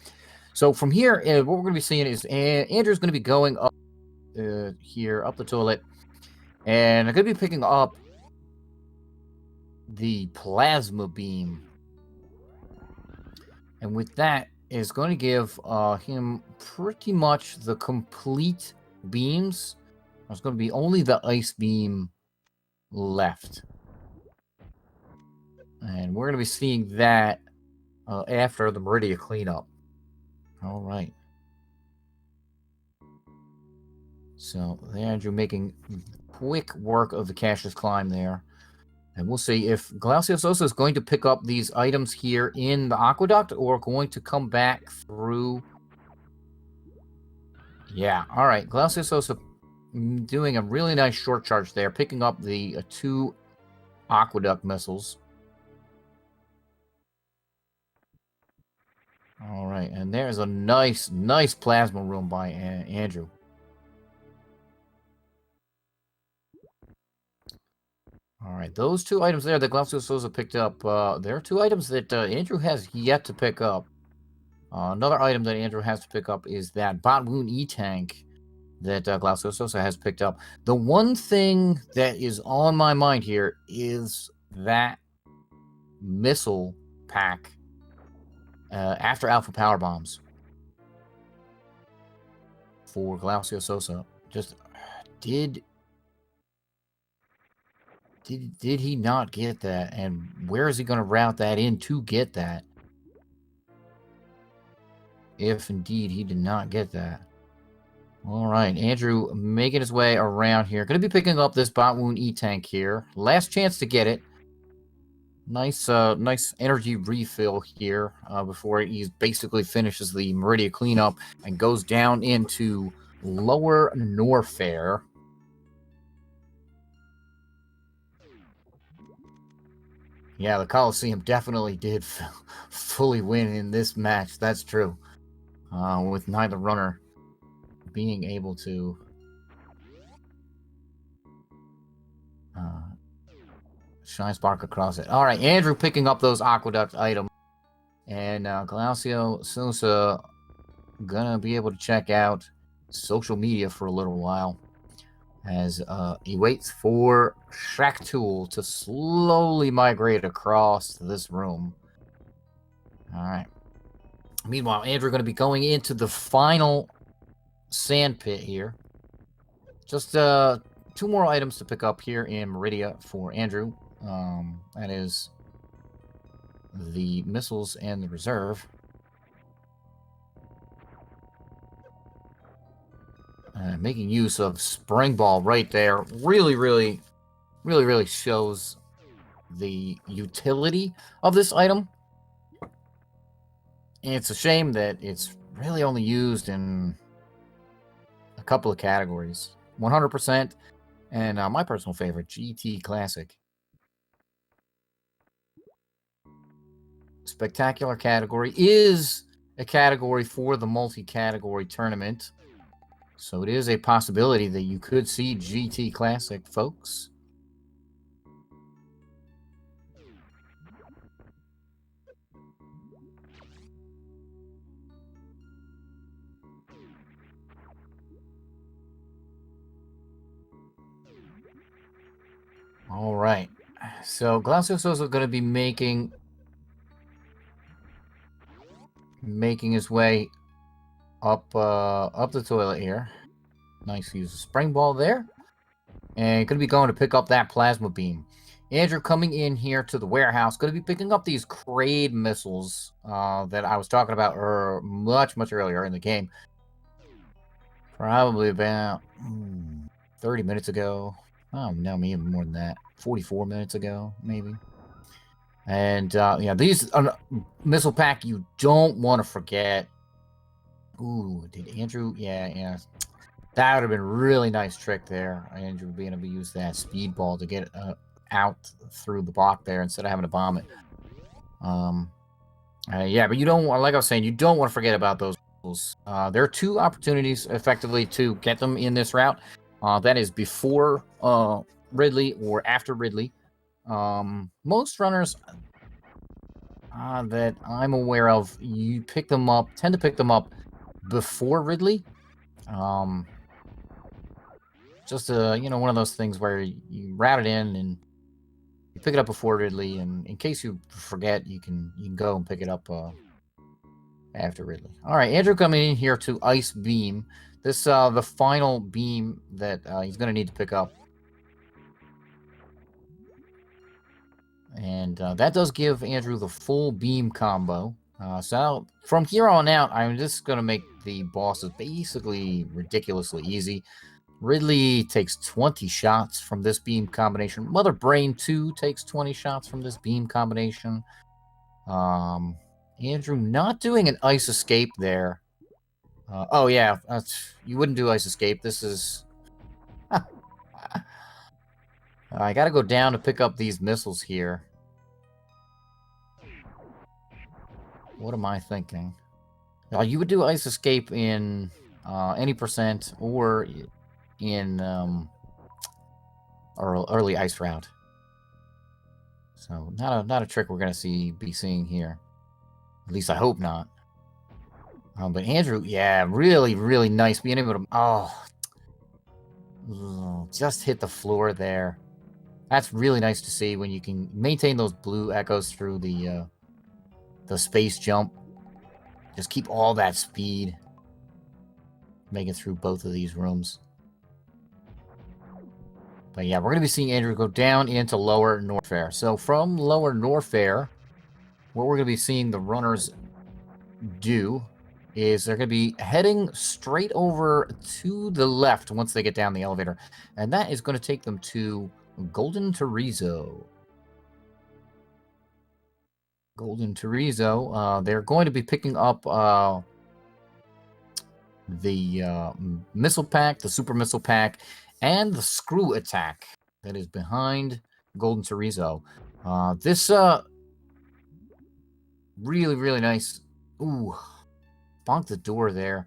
So from here, what we're going to be seeing is Andrew's going to be going up here, up the toilet. And I'm going to be picking up the plasma beam. And with that, is going to give him pretty much the complete beams. There's going to be only the ice beam left. And we're going to be seeing that after the Meridia cleanup. All right. So, Andrew making quick work of the Cassius climb there. And we'll see if Glacio Sosa is going to pick up these items here in the aqueduct or going to come back through. Yeah, all right. Glacio Sosa doing a really nice short charge there, picking up the 2 aqueduct missiles. All right, and there's a nice plasma room by Andrew. All right, those 2 items there that Glacio Sosa picked up, there are 2 items that Andrew has yet to pick up. Another item that Andrew has to pick up is that Bot Wound E-Tank that Glacio Sosa has picked up. The one thing that is on my mind here is that missile pack after Alpha Power Bombs for Glacio Sosa. Just did he not get that? And where is he going to route that in to get that? If indeed he did not get that. All right, Andrew making his way around here. Going to be picking up this Bot Wound E-Tank here. Last chance to get it. Nice energy refill here before he basically finishes the Meridia cleanup and goes down into Lower Norfair. Yeah, the Coliseum definitely did fully win in this match. That's true. With neither runner being able to Shine Spark across it. All right, Andrew picking up those aqueduct items. And Glacio Sosa gonna be able to check out social media for a little while. as he waits for Shaktul to slowly migrate across this room. All right. Meanwhile, Andrew going to be going into the final sand pit here. Just 2 more items to pick up here in Meridia for Andrew. That is the missiles and the reserve. Making use of Spring Ball right there really shows the utility of this item. And it's a shame that it's really only used in a couple of categories. 100% and my personal favorite, GT Classic. Spectacular category is a category for the multi-category tournament. So it is a possibility that you could see GT Classic, folks. All right. So Glaucios is going to be making his way up the toilet here. Nice use of Spring Ball there. And going to be going to pick up that plasma beam. Andrew coming in here to the warehouse, going to be picking up these Kraid missiles that I was talking about much earlier in the game. Probably about 30 minutes ago. Oh, no, maybe more than that. 44 minutes ago, maybe. And, yeah, these missile pack you don't want to forget. Ooh, did Andrew? Yeah. That would have been a really nice trick there. Andrew being able to use that speed ball to get out through the block there instead of having to bomb it. Yeah, but you don't, like I was saying, you don't want to forget about those. There are 2 opportunities effectively to get them in this route. That is before Ridley or after Ridley. Most runners that I'm aware of, you tend to pick them up before Ridley. Just one of those things where you route it in and you pick it up before Ridley, and in case you forget, you can go and pick it up after Ridley. All right, Andrew coming in here to Ice Beam. This the final beam that he's going to need to pick up. And that does give Andrew the full beam combo. So from here on out, I'm just going to make the bosses basically ridiculously easy. Ridley takes 20 shots from this beam combination. Mother Brain 2 takes 20 shots from this beam combination. Andrew not doing an ice escape there. Oh, yeah. You wouldn't do ice escape. This is... I gotta go down to pick up these missiles here. What am I thinking? You would do ice escape in any percent or in early ice route. So not a trick we're gonna be seeing here. At least I hope not. But Andrew, yeah, really nice being able to just hit the floor there. That's really nice to see when you can maintain those blue echoes through the space jump. Just keep all that speed. Make it through both of these rooms. But yeah, we're going to be seeing Andrew go down into Lower Norfair. So from Lower Norfair, what we're going to be seeing the runners do is they're going to be heading straight over to the left once they get down the elevator. And that is going to take them to Golden Terrizzo. Golden Terrizzo. They're going to be picking up the missile pack, the super missile pack, and the screw attack that is behind Golden Terrizzo. This really nice. Ooh, bonk the door there.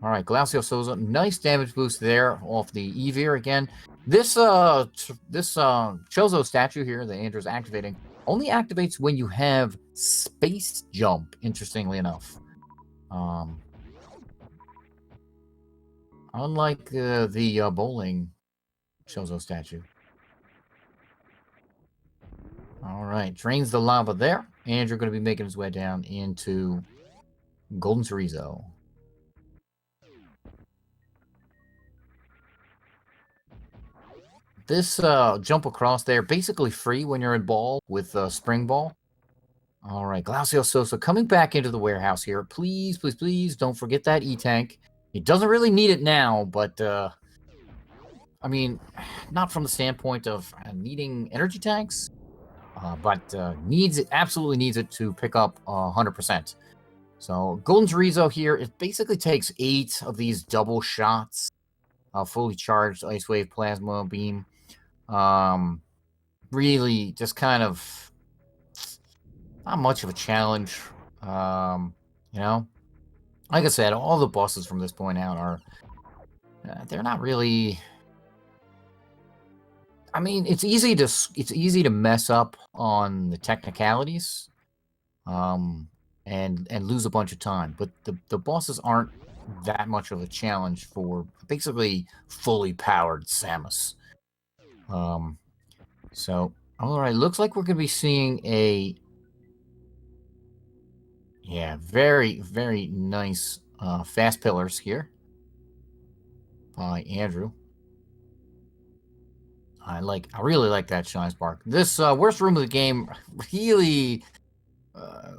All right, Glacio Souza, nice damage boost there off the Evir again. This Chozo statue here that Andrew's activating only activates when you have space jump, interestingly enough. Unlike the bowling Chozo statue. All right, drains the lava there. And you're going to be making his way down into Golden Chorizo. This jump across there, basically free when you're in ball with Spring Ball. All right, Glacio Sosa coming back into the warehouse here. Please, please, please don't forget that E-Tank. He doesn't really need it now, but, I mean, not from the standpoint of needing energy tanks, but absolutely needs it to pick up 100%. So Golden Chorizo here, it basically takes 8 of these double shots, fully charged Ice Wave Plasma Beam. Really just kind of not much of a challenge. You know, like I said, all the bosses from this point out are they're not really. I mean, it's easy to mess up on the technicalities, and lose a bunch of time. But the bosses aren't that much of a challenge for basically fully powered Samus. So all right, looks like we're gonna be seeing a very, very nice fast pillars here by Andrew. I really like that Shine Spark. This worst room of the game, really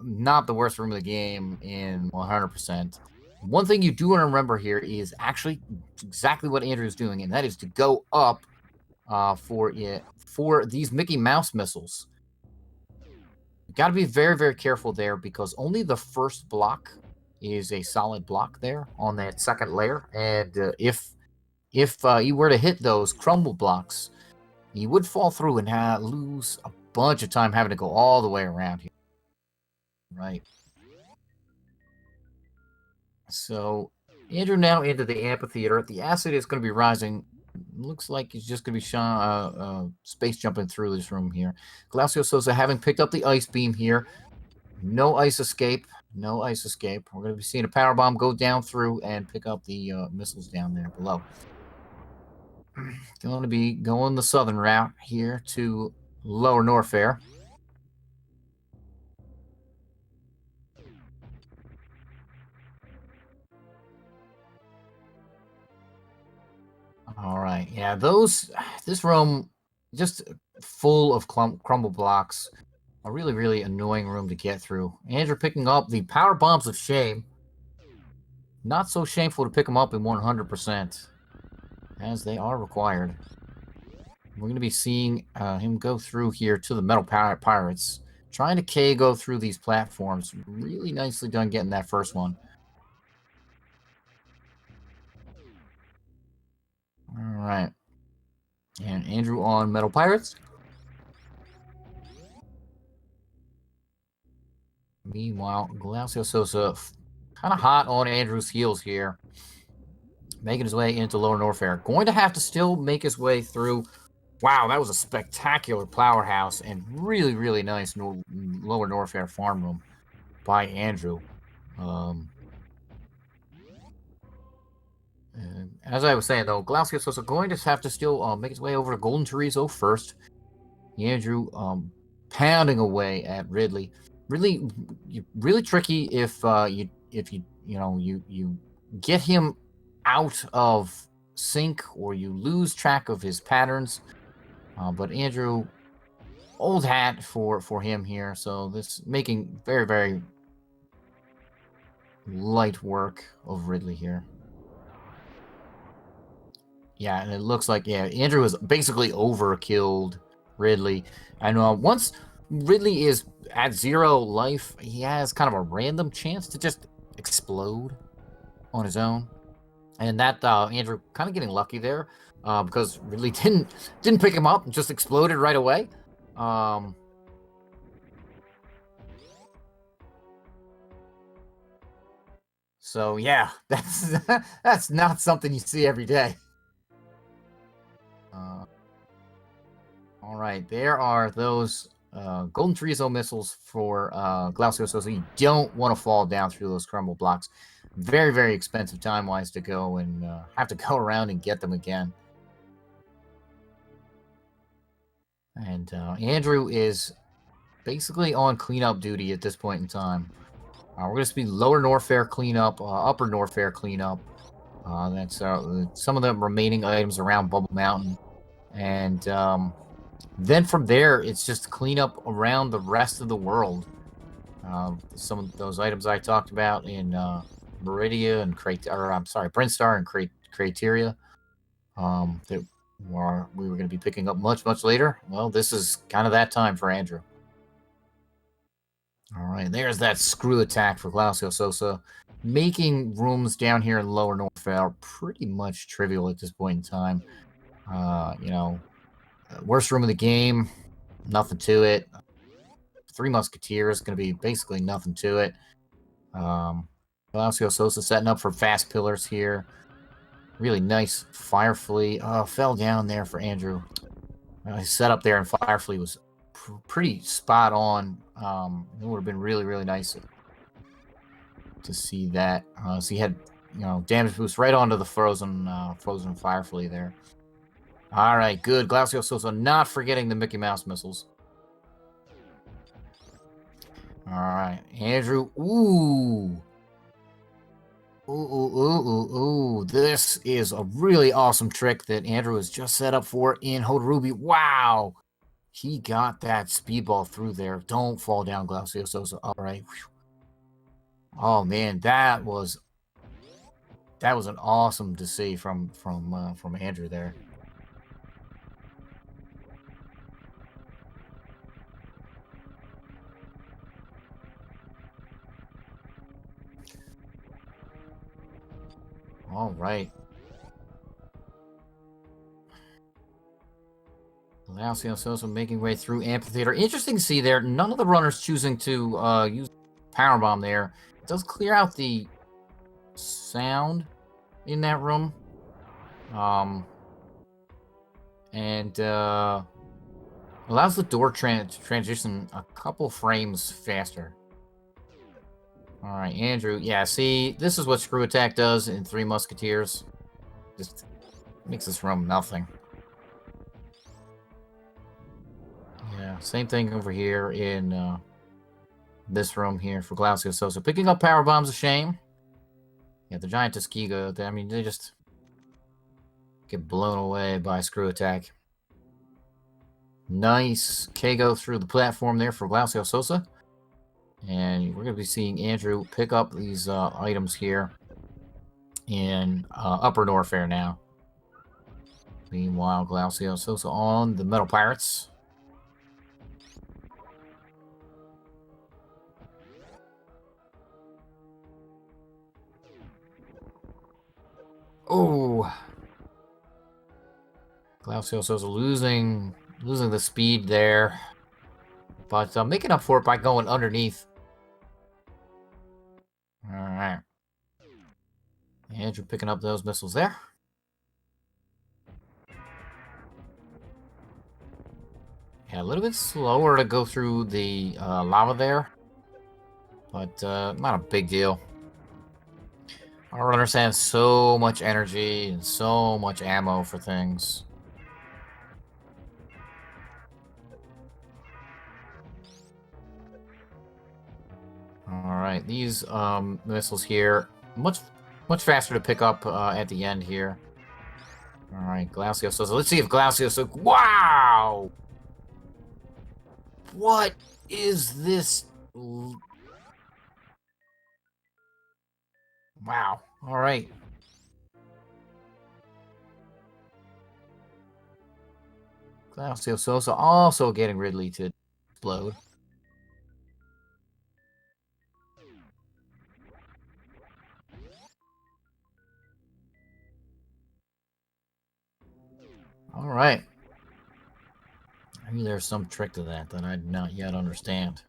not the worst room of the game in 100%. One thing you do want to remember here is actually exactly what Andrew's doing, and that is to go up for these Mickey Mouse missiles. You got to be very, very careful there because only the first block is a solid block there on that second layer, and if you were to hit those crumble blocks, you would fall through and lose a bunch of time having to go all the way around here. Right. So Andrew now into the amphitheater. The acid is going to be rising. Looks like he's just going to be space jumping through this room here. Glacio Sosa having picked up the ice beam here. No ice escape. No ice escape. We're going to be seeing a power bomb go down through and pick up the missiles down there below. Going to be going the southern route here to Lower Norfair. All right, yeah, this room just full of crumble blocks. A really, really annoying room to get through. Andrew picking up the power bombs of shame. Not so shameful to pick them up in 100%, as they are required. We're going to be seeing him go through here to the Metal Pirates. Trying to go through these platforms. Really nicely done getting that first one. All right. And Andrew on Metal Pirates. Meanwhile, Glacio Sosa kind of hot on Andrew's heels here. Making his way into Lower Norfair. Going to have to still make his way through. Wow, that was a spectacular powerhouse and really, really nice Lower Norfair farm room by Andrew. As I was saying, though, Glacio Sosa going to have to still make his way over to Golden Chorizo first. Andrew pounding away at Ridley. Really, really tricky if you get him out of sync or you lose track of his patterns. But Andrew, old hat for him here. So this making very, very light work of Ridley here. Yeah, and it looks like, Andrew has basically overkilled Ridley. And once Ridley is at 0 life, he has kind of a random chance to just explode on his own. And that Andrew kind of getting lucky there because Ridley didn't pick him up and just exploded right away. So yeah, that's not something you see every day. All right, there are those Golden Chorizo missiles for Glacio Sosa. You don't want to fall down through those crumble blocks. Very, very expensive time-wise to go and have to go around and get them again. And Andrew is basically on cleanup duty at this point in time. We're going to be lower Norfair cleanup, upper Norfair cleanup. That's some of the remaining items around Bubble Mountain. And then from there, it's just cleanup around the rest of the world. Some of those items I talked about in Meridia and Brinstar and Crateria that we were going to be picking up much later. Well, this is kind of that time for Andrew. All right, there's that screw attack for Glacio Sosa. Making rooms down here in Lower Norfair are pretty much trivial at this point in time. Worst room of the game, nothing to it. Three Musketeers, going to be basically nothing to it. Glacio Sosa setting up for fast pillars here. Really nice Fire Flea. Oh, fell down there for Andrew. His setup there in Fire Flea was pretty spot on. It would have been really nice to see that. So he had, damage boost right onto the frozen Fire Flea there. All right, good. Glacio Sosa not forgetting the Mickey Mouse missiles. All right, Andrew. Ooh. This is a really awesome trick that Andrew has just set up for in Hodarubi. Wow. He got that speedball through there. Don't fall down, Glacio Sosa. All right. Oh man, that was an awesome to see from Andrew there. All right. Glacio Sosa making way through Amphitheater. Interesting to see there. None of the runners choosing to use Powerbomb there. It does clear out the sound in that room. And allows the door transition a couple frames faster. All right, Andrew. Yeah, see, this is what Screw Attack does in Three Musketeers. Just makes this room nothing. Yeah, same thing over here in this room here for Glacio Sosa. Picking up power bombs a shame. Yeah, the giant Tuskegee, I mean, they just get blown away by Screw Attack. Nice Kago through the platform there for Glacio Sosa. And we're going to be seeing Andrew pick up these items here in Upper Norfair now. Meanwhile, Glacio Sosa on the Metal Pirates. Oh, Glacio Sosa losing the speed there, but making up for it by going underneath. All right, Andrew picking up those missiles there. Yeah, a little bit slower to go through the lava there, but not a big deal. Our runners have so much energy and so much ammo for things. Alright, these missiles here, much faster to pick up at the end here. Alright, Glacio Sosa. Let's see if Glacio Sosa... Wow! What is this... Wow. All right. Glacio Sosa also getting Ridley to explode. All right. Maybe there's some trick to that I do not yet understand.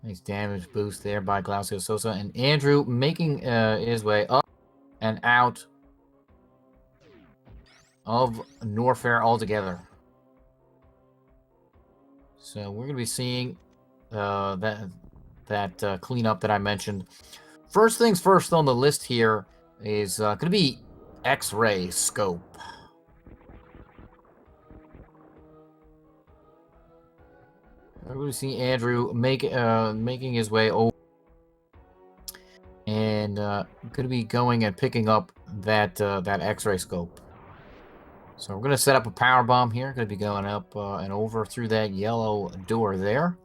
Nice damage boost there by Glacio Sosa. And Andrew making his way up and out of Norfair altogether. So we're going to be seeing that cleanup that I mentioned. First things first on the list here is going to be X-ray scope. We see Andrew making his way over, and going to be going and picking up that X-ray scope. So we're going to set up a power bomb here. Going to be going up and over through that yellow door there.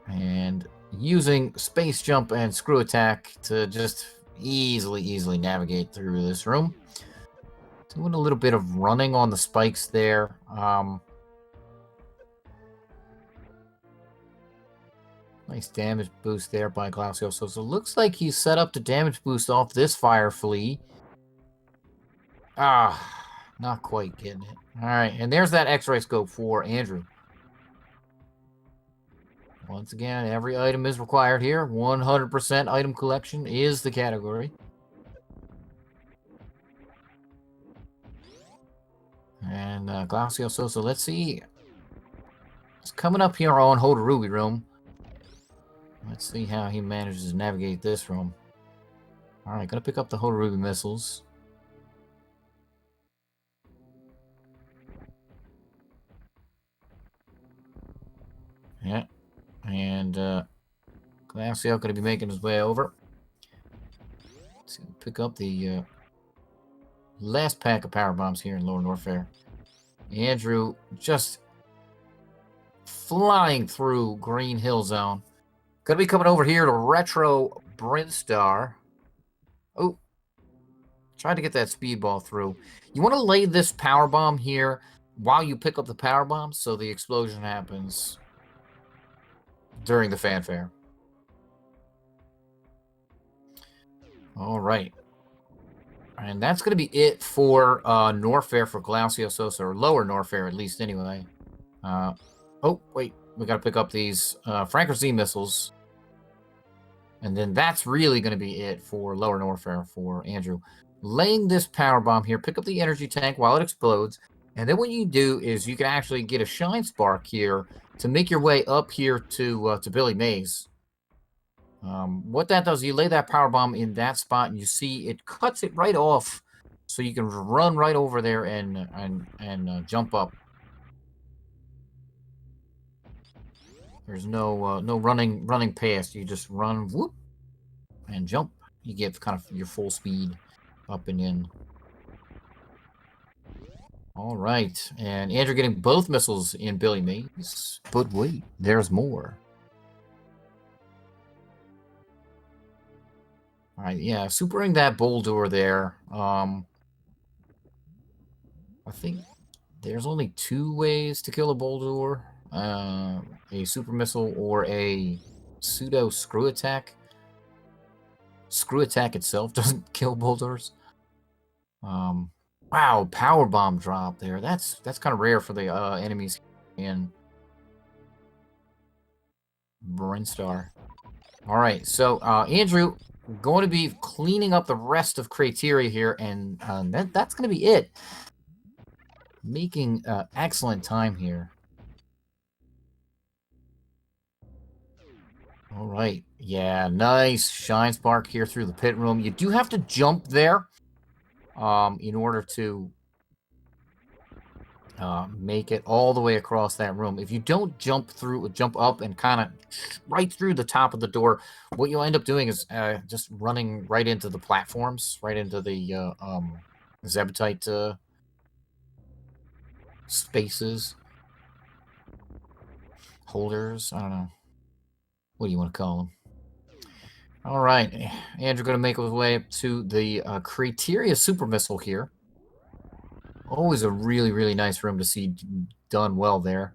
And using space jump and screw attack to just easily navigate through this room. Doing a little bit of running on the spikes there. Nice damage boost there by Glacio. So it looks like he set up the damage boost off this fire flea. Not quite getting it. All right, and there's that X-ray scope for Andrew. Once again, every item is required here. 100% item collection is the category. And Glacio Sosa, let's see. It's coming up here on Hodarubi room. Let's see how he manages to navigate this room. All right, gonna pick up the Hodarubi missiles. Yeah, and Glacio gonna be making his way over. Let's pick up the last pack of power bombs here in Lower Norfair. Andrew just flying through Green Hill Zone. Gonna be coming over here to Retro Brinstar. Oh, tried to get that speedball through. You want to lay this power bomb here while you pick up the power bomb, so the explosion happens during the fanfare. All right. And that's going to be it for Norfair for Glacio Sosa, or Lower Norfair at least anyway. Oh, wait. We got to pick up these Franker Z missiles. And then that's really going to be it for Lower Norfair for Andrew. Laying this power bomb here, pick up the energy tank while it explodes. And then what you do is you can actually get a shine spark here to make your way up here to Billy Mays. What that does, you lay that power bomb in that spot, and you see it cuts it right off, so you can run right over there and jump up. There's no running past. You just run, whoop, and jump. You get kind of your full speed up and in. All right, and Andrew getting both missiles in Billy Mays. But wait, there's more. All right, yeah, supering that boulder there. I think there's only 2 ways to kill a boulder. A super missile or a pseudo screw attack. Screw attack itself doesn't kill boulders. Wow, power bomb drop there. That's kind of rare for the enemies in Brinstar. All right, so Andrew going to be cleaning up the rest of criteria here, and that's going to be it. Making excellent time here. All right, yeah, nice shine spark here through the pit room. You do have to jump there in order to make it all the way across that room. If you don't jump up and kind of right through the top of the door, what you'll end up doing is just running right into the platforms, right into the Zebetite spaces, holders, I don't know. What do you want to call them? All right, Andrew going to make his way up to the Criteria Super Missile here. Always a really nice room to see done well there.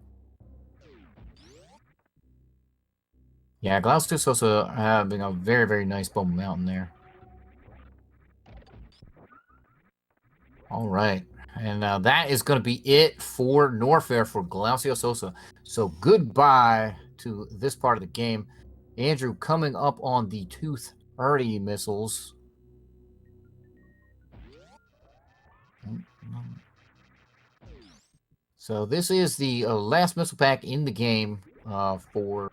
Yeah, Glacius also having a very nice Bone Mountain there. All right, and that is going to be it for Norfair for Glacio Sosa. So goodbye to this part of the game. Andrew coming up on the 230 missiles. So this is the last missile pack in the game for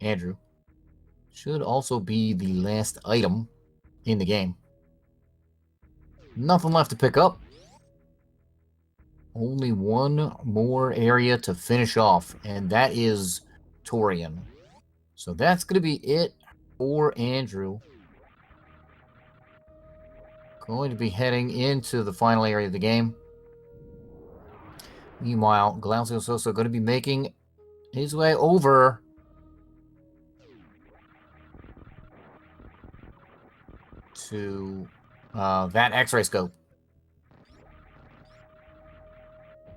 Andrew. Should also be the last item in the game. Nothing left to pick up. only one more area to finish off, and that is Torian. So that's going to be it for Andrew. Going to be heading into the final area of the game. Meanwhile, Glaucio's also going to be making his way over to that X-ray scope.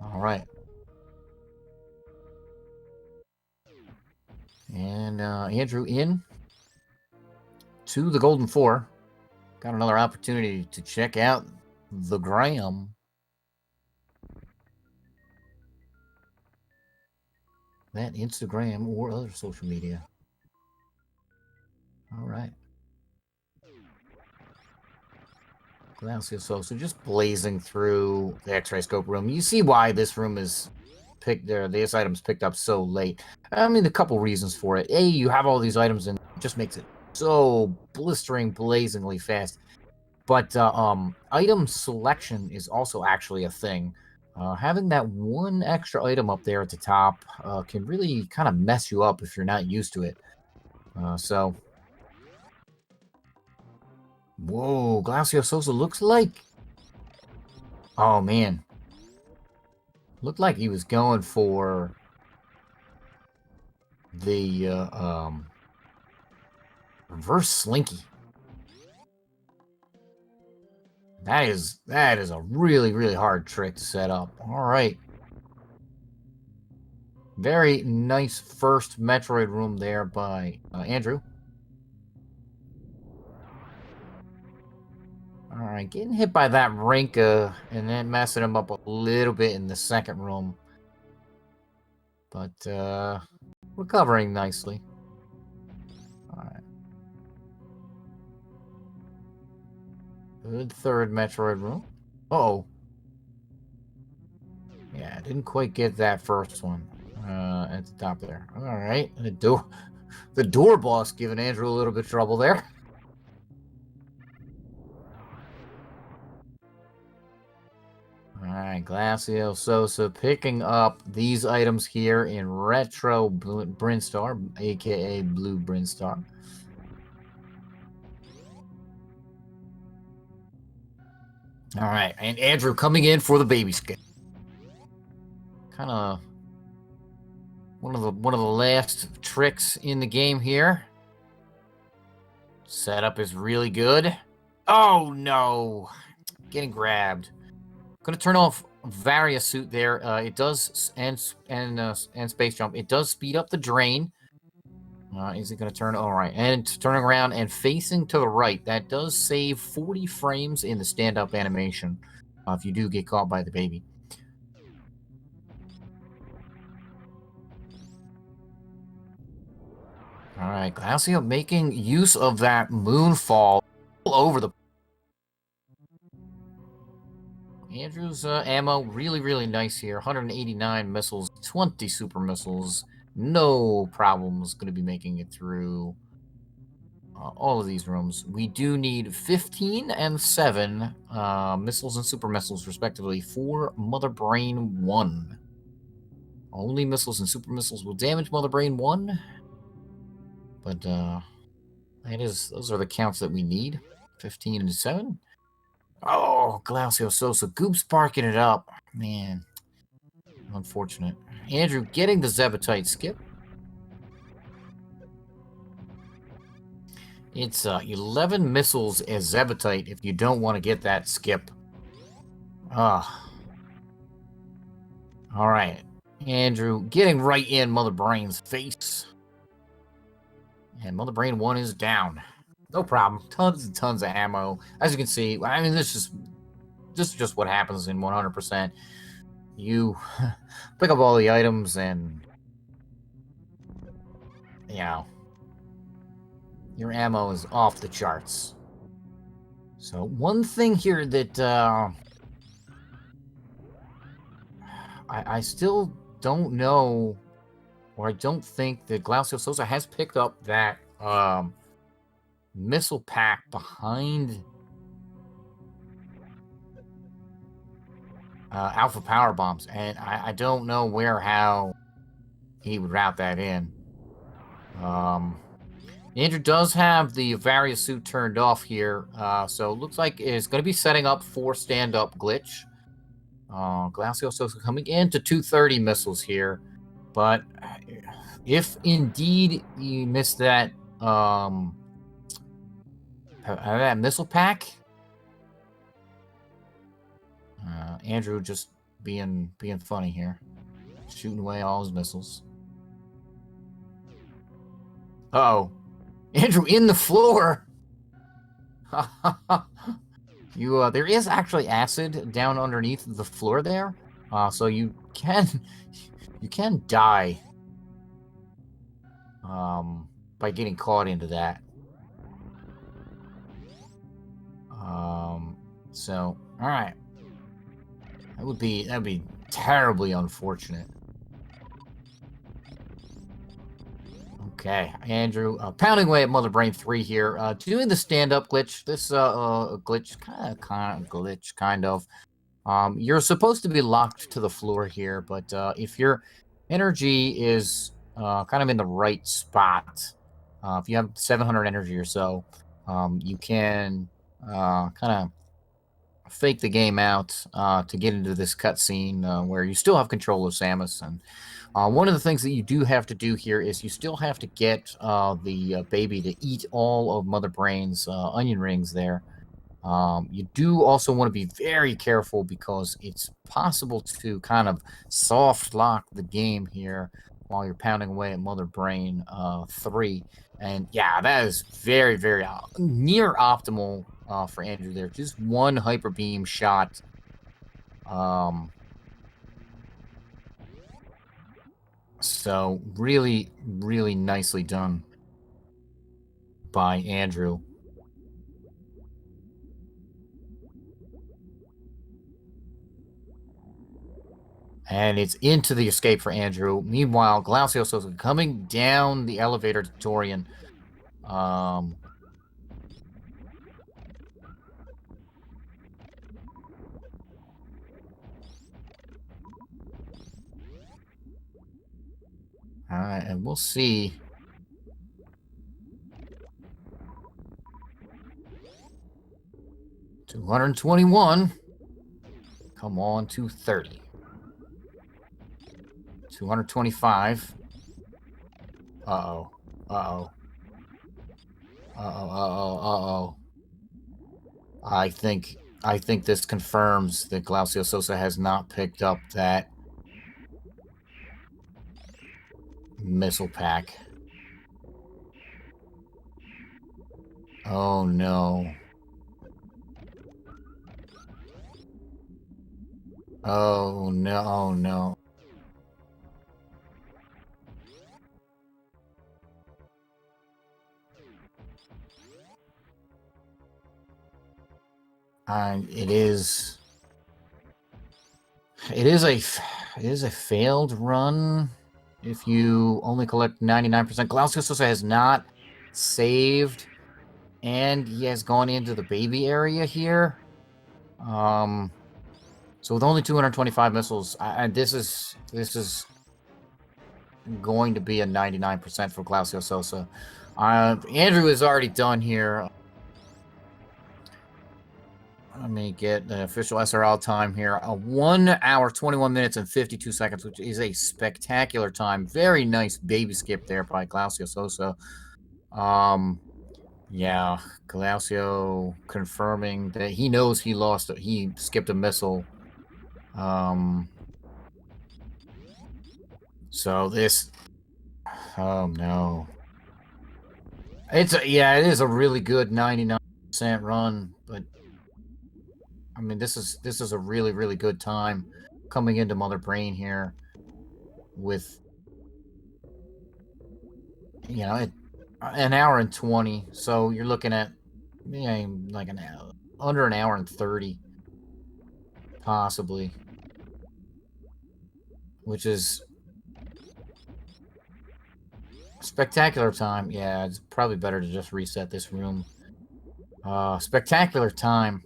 All right. And Andrew in to the Golden Four. Got another opportunity to check out the Gram. That Instagram or other social media. All right. So just blazing through the X-ray scope room. You see why this room is picked there. These items picked up so late. I mean, a couple reasons for it. A, you have all these items and it just makes it so blistering, blazingly fast. But item selection is also actually a thing. Having that one extra item up there at the top can really kind of mess you up if you're not used to it. So, whoa, Glacio Sosa looks like... Oh, man. Looked like he was going for the reverse slinky. That is a really, really hard trick to set up. All right. Very nice first Metroid room there by Andrew. All right, getting hit by that Rinka and then messing him up a little bit in the second room. But recovering nicely. All right. Good third Metroid room. Uh-oh. Yeah, didn't quite get that first one at the top there. All right, the door boss giving Andrew a little bit of trouble there. All right, Glacio Sosa picking up these items here in Retro Brinstar, aka Blue Brinstar. All right, and Andrew coming in for the baby skip. Kind of one of the last tricks in the game here. Setup is really good. Oh no, getting grabbed. Gonna turn off Varia suit there. It does and space jump. It does speed up the drain. Is it gonna turn? All right, and turning around and facing to the right. That does save 40 frames in the stand-up animation if you do get caught by the baby. All right, Glacio making use of that moonfall all over the. Andrew's ammo, really, really nice here. 189 missiles, 20 super missiles. No problems going to be making it through all of these rooms. We do need 15 and 7 missiles and super missiles, respectively, for Mother Brain 1. Only missiles and super missiles will damage Mother Brain 1. But those are the counts that we need. 15 and 7. Oh, Glacio Sosa. Goop's parking it up. Man. Unfortunate. Andrew getting the Zebetite skip. It's 11 missiles as Zebetite if you don't want to get that skip. Ah. All right. Andrew getting right in Mother Brain's face. And Mother Brain 1 is down. No problem. Tons and tons of ammo. As you can see, I mean, this is just what happens in 100%. You pick up all the items and, you know, your ammo is off the charts. So one thing here that I still don't know, or I don't think that Glacio Sosa has picked up that missile pack behind alpha power bombs, and I don't know where how he would route that in. Andrew does have the various suit turned off here, so it looks like it's going to be setting up for stand-up glitch. Glacios also coming into 230 missiles here, but if indeed you missed that that missile pack, Andrew just being funny here, shooting away all his missiles. Uh-oh. Andrew in the floor. There is actually acid down underneath the floor there, so you can die by getting caught into that. So all right, that'd be terribly unfortunate. Okay, Andrew, pounding away at Mother Brain 3 here, doing the stand-up glitch. This glitch, kind of. You're supposed to be locked to the floor here, but if your energy is kind of in the right spot, if you have 700 energy or so, you can kind of fake the game out to get into this cutscene where you still have control of Samus. And one of the things that you do have to do here is you still have to get the baby to eat all of Mother Brain's onion rings there. You do also want to be very careful because it's possible to kind of soft lock the game here while you're pounding away at Mother Brain 3. And yeah, that is very, very near optimal for Andrew there. Just one hyper beam shot. So really, really nicely done by Andrew. And it's into the escape for Andrew. Meanwhile, Glacios is coming down the elevator to Torian. All right, and we'll see. $221. Come on, 230. 225. Uh-oh. Uh-oh. Uh-oh. Uh-oh. Uh-oh. I think this confirms that Glaucio Sosa has not picked up that missile pack. Oh no. Oh no. Oh no. It is a failed run if you only collect 99%. Glaucio Sosa has not saved, and he has gone into the baby area here. So with only 225 missiles, this is going to be a 99% for Glaucio Sosa. Andrew is already done here. Let me get the official SRL time here. 1 hour, 21 minutes, and 52 seconds, which is a spectacular time. Very nice baby skip there by Glaucio Sosa. Yeah, Glaucio confirming that he knows he skipped a missile. So this, oh no. It is a really good 99% run, but I mean, this is a really, really good time coming into Mother Brain here with, you know, an hour and 20. So you're looking at, like under an hour and 30, possibly, which is spectacular time. Yeah, it's probably better to just reset this room. Spectacular time.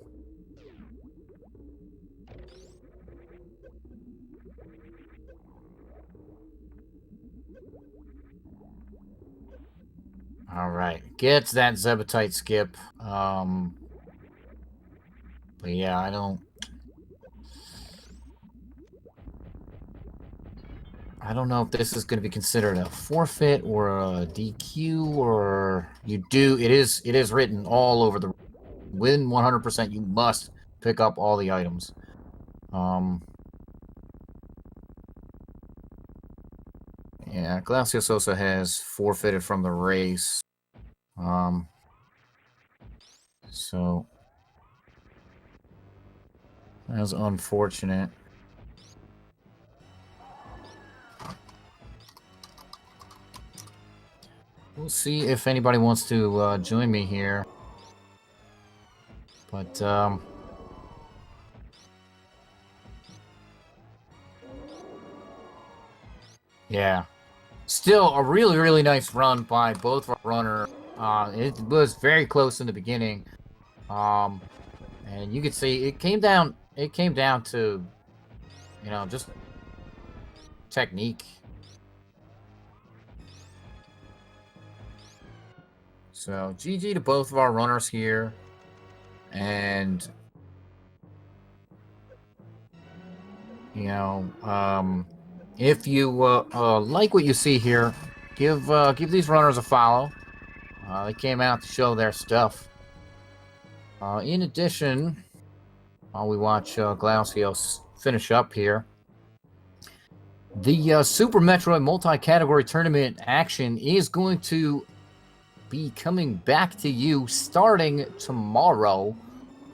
All right, gets that Zebetite skip. But yeah, I don't know if this is going to be considered a forfeit or a DQ, or you do. It is written all over the win 100%. You must pick up all the items. Yeah, Glacios also has forfeited from the race. So that was unfortunate. We'll see if anybody wants to join me here. But, yeah. Still a really, really nice run by both runners. It was very close in the beginning. And you could see it came down to, just technique. So GG to both of our runners here. And if you like what you see here, give these runners a follow. They came out to show their stuff. In addition, while we watch Glacios finish up here, the Super Metroid multi-category tournament action is going to be coming back to you starting tomorrow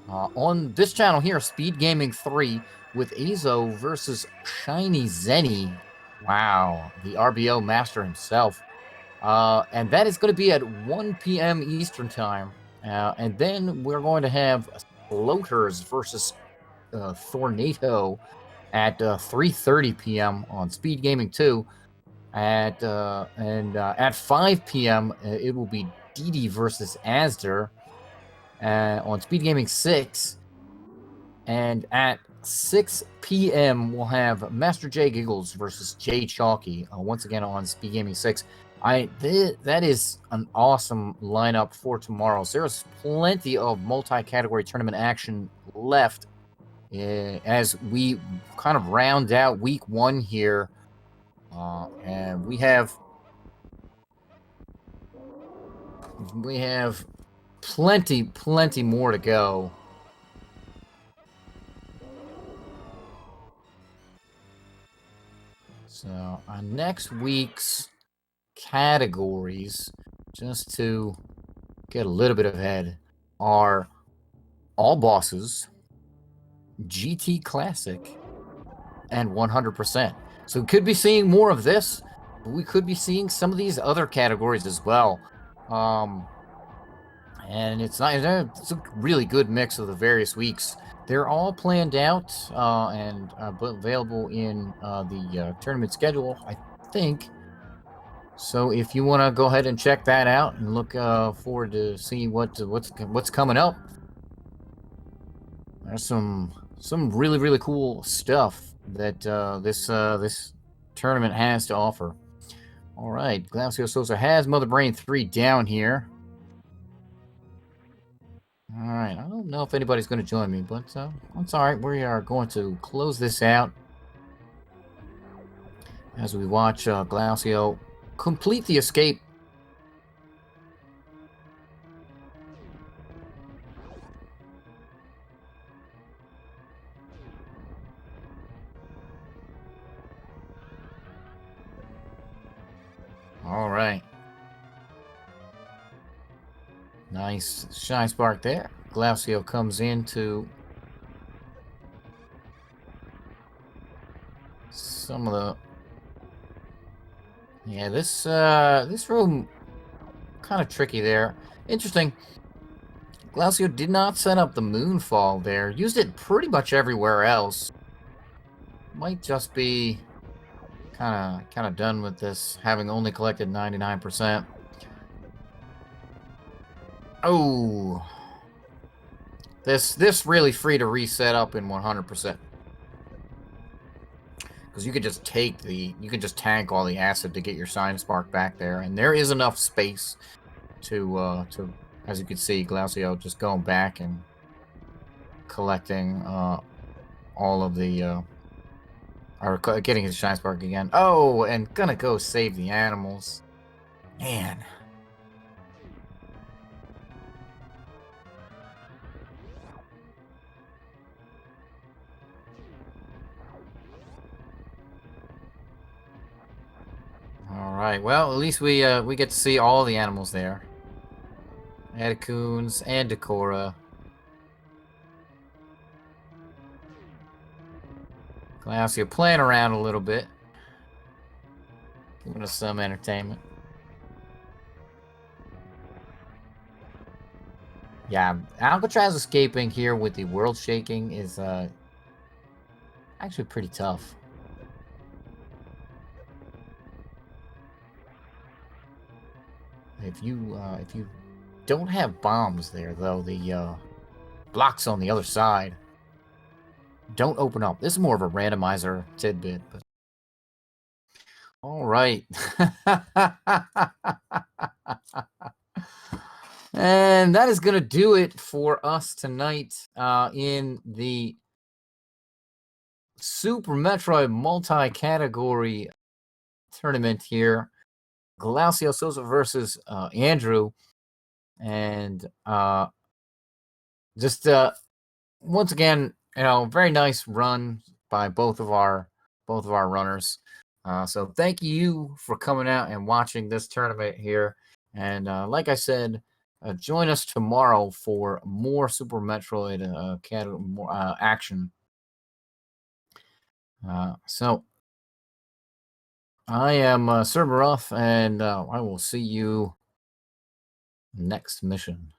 on this channel here, SpeedGaming 3, with Azo versus Shiny Zenny. Wow, the RBO master himself. And that is going to be at 1 p.m. Eastern Time. And then we're going to have Floaters versus Thornado at 3:30 p.m. on SpeedGaming 2. At 5 p.m. It will be Didi versus Asder on SpeedGaming 6. And at 6 p.m. we'll have Master J Giggles versus J Chalky once again on SpeedGaming 6. That is an awesome lineup for tomorrow. So there's plenty of multi-category tournament action left as we kind of round out week 1 here. And we have plenty more to go. So on next week's categories, just to get a little bit ahead, are All Bosses, GT Classic, and 100%. So we could be seeing more of this. But we could be seeing some of these other categories as well. And it's a really good mix of the various weeks. They're all planned out and available in the tournament schedule, I think. So if you want to go ahead and check that out and look forward to seeing what's coming up, there's some really, really cool stuff that this tournament has to offer. All right, Glacio Sosa has Mother Brain 3 down here. All right, I don't know if anybody's going to join me, but it's all right. We are going to close this out as we watch Glacio complete the escape. All right. Nice Shy Spark there. Glacio comes into some of the... Yeah, this room kind of tricky there. Interesting. Glacio did not set up the Moonfall there. Used it pretty much everywhere else. Might just be kind of done with this, having only collected 99%. Oh, this really free to reset up in 100%, because you could just tank all the acid to get your Shine Spark back there, and there is enough space to as you can see, Glacio just going back and collecting all of the or getting his shine spark again. Oh, and gonna go save the animals. Man. All right. Well, at least we get to see all the animals there. Atacoons and Decora. Glacio playing around a little bit. Giving us some entertainment. Yeah, Alcatraz escaping here with the world shaking is actually pretty tough. If you don't have bombs there though, the blocks on the other side don't open up. This is more of a randomizer tidbit, but all right. And that is going to do it for us tonight in the Super Metroid multi-category tournament here. Glacio Sosa versus Andrew. And just once again, very nice run by both of our runners. So thank you for coming out and watching this tournament here. And like I said, join us tomorrow for more Super Metroid action. So I am Cerberus, and I will see you next mission.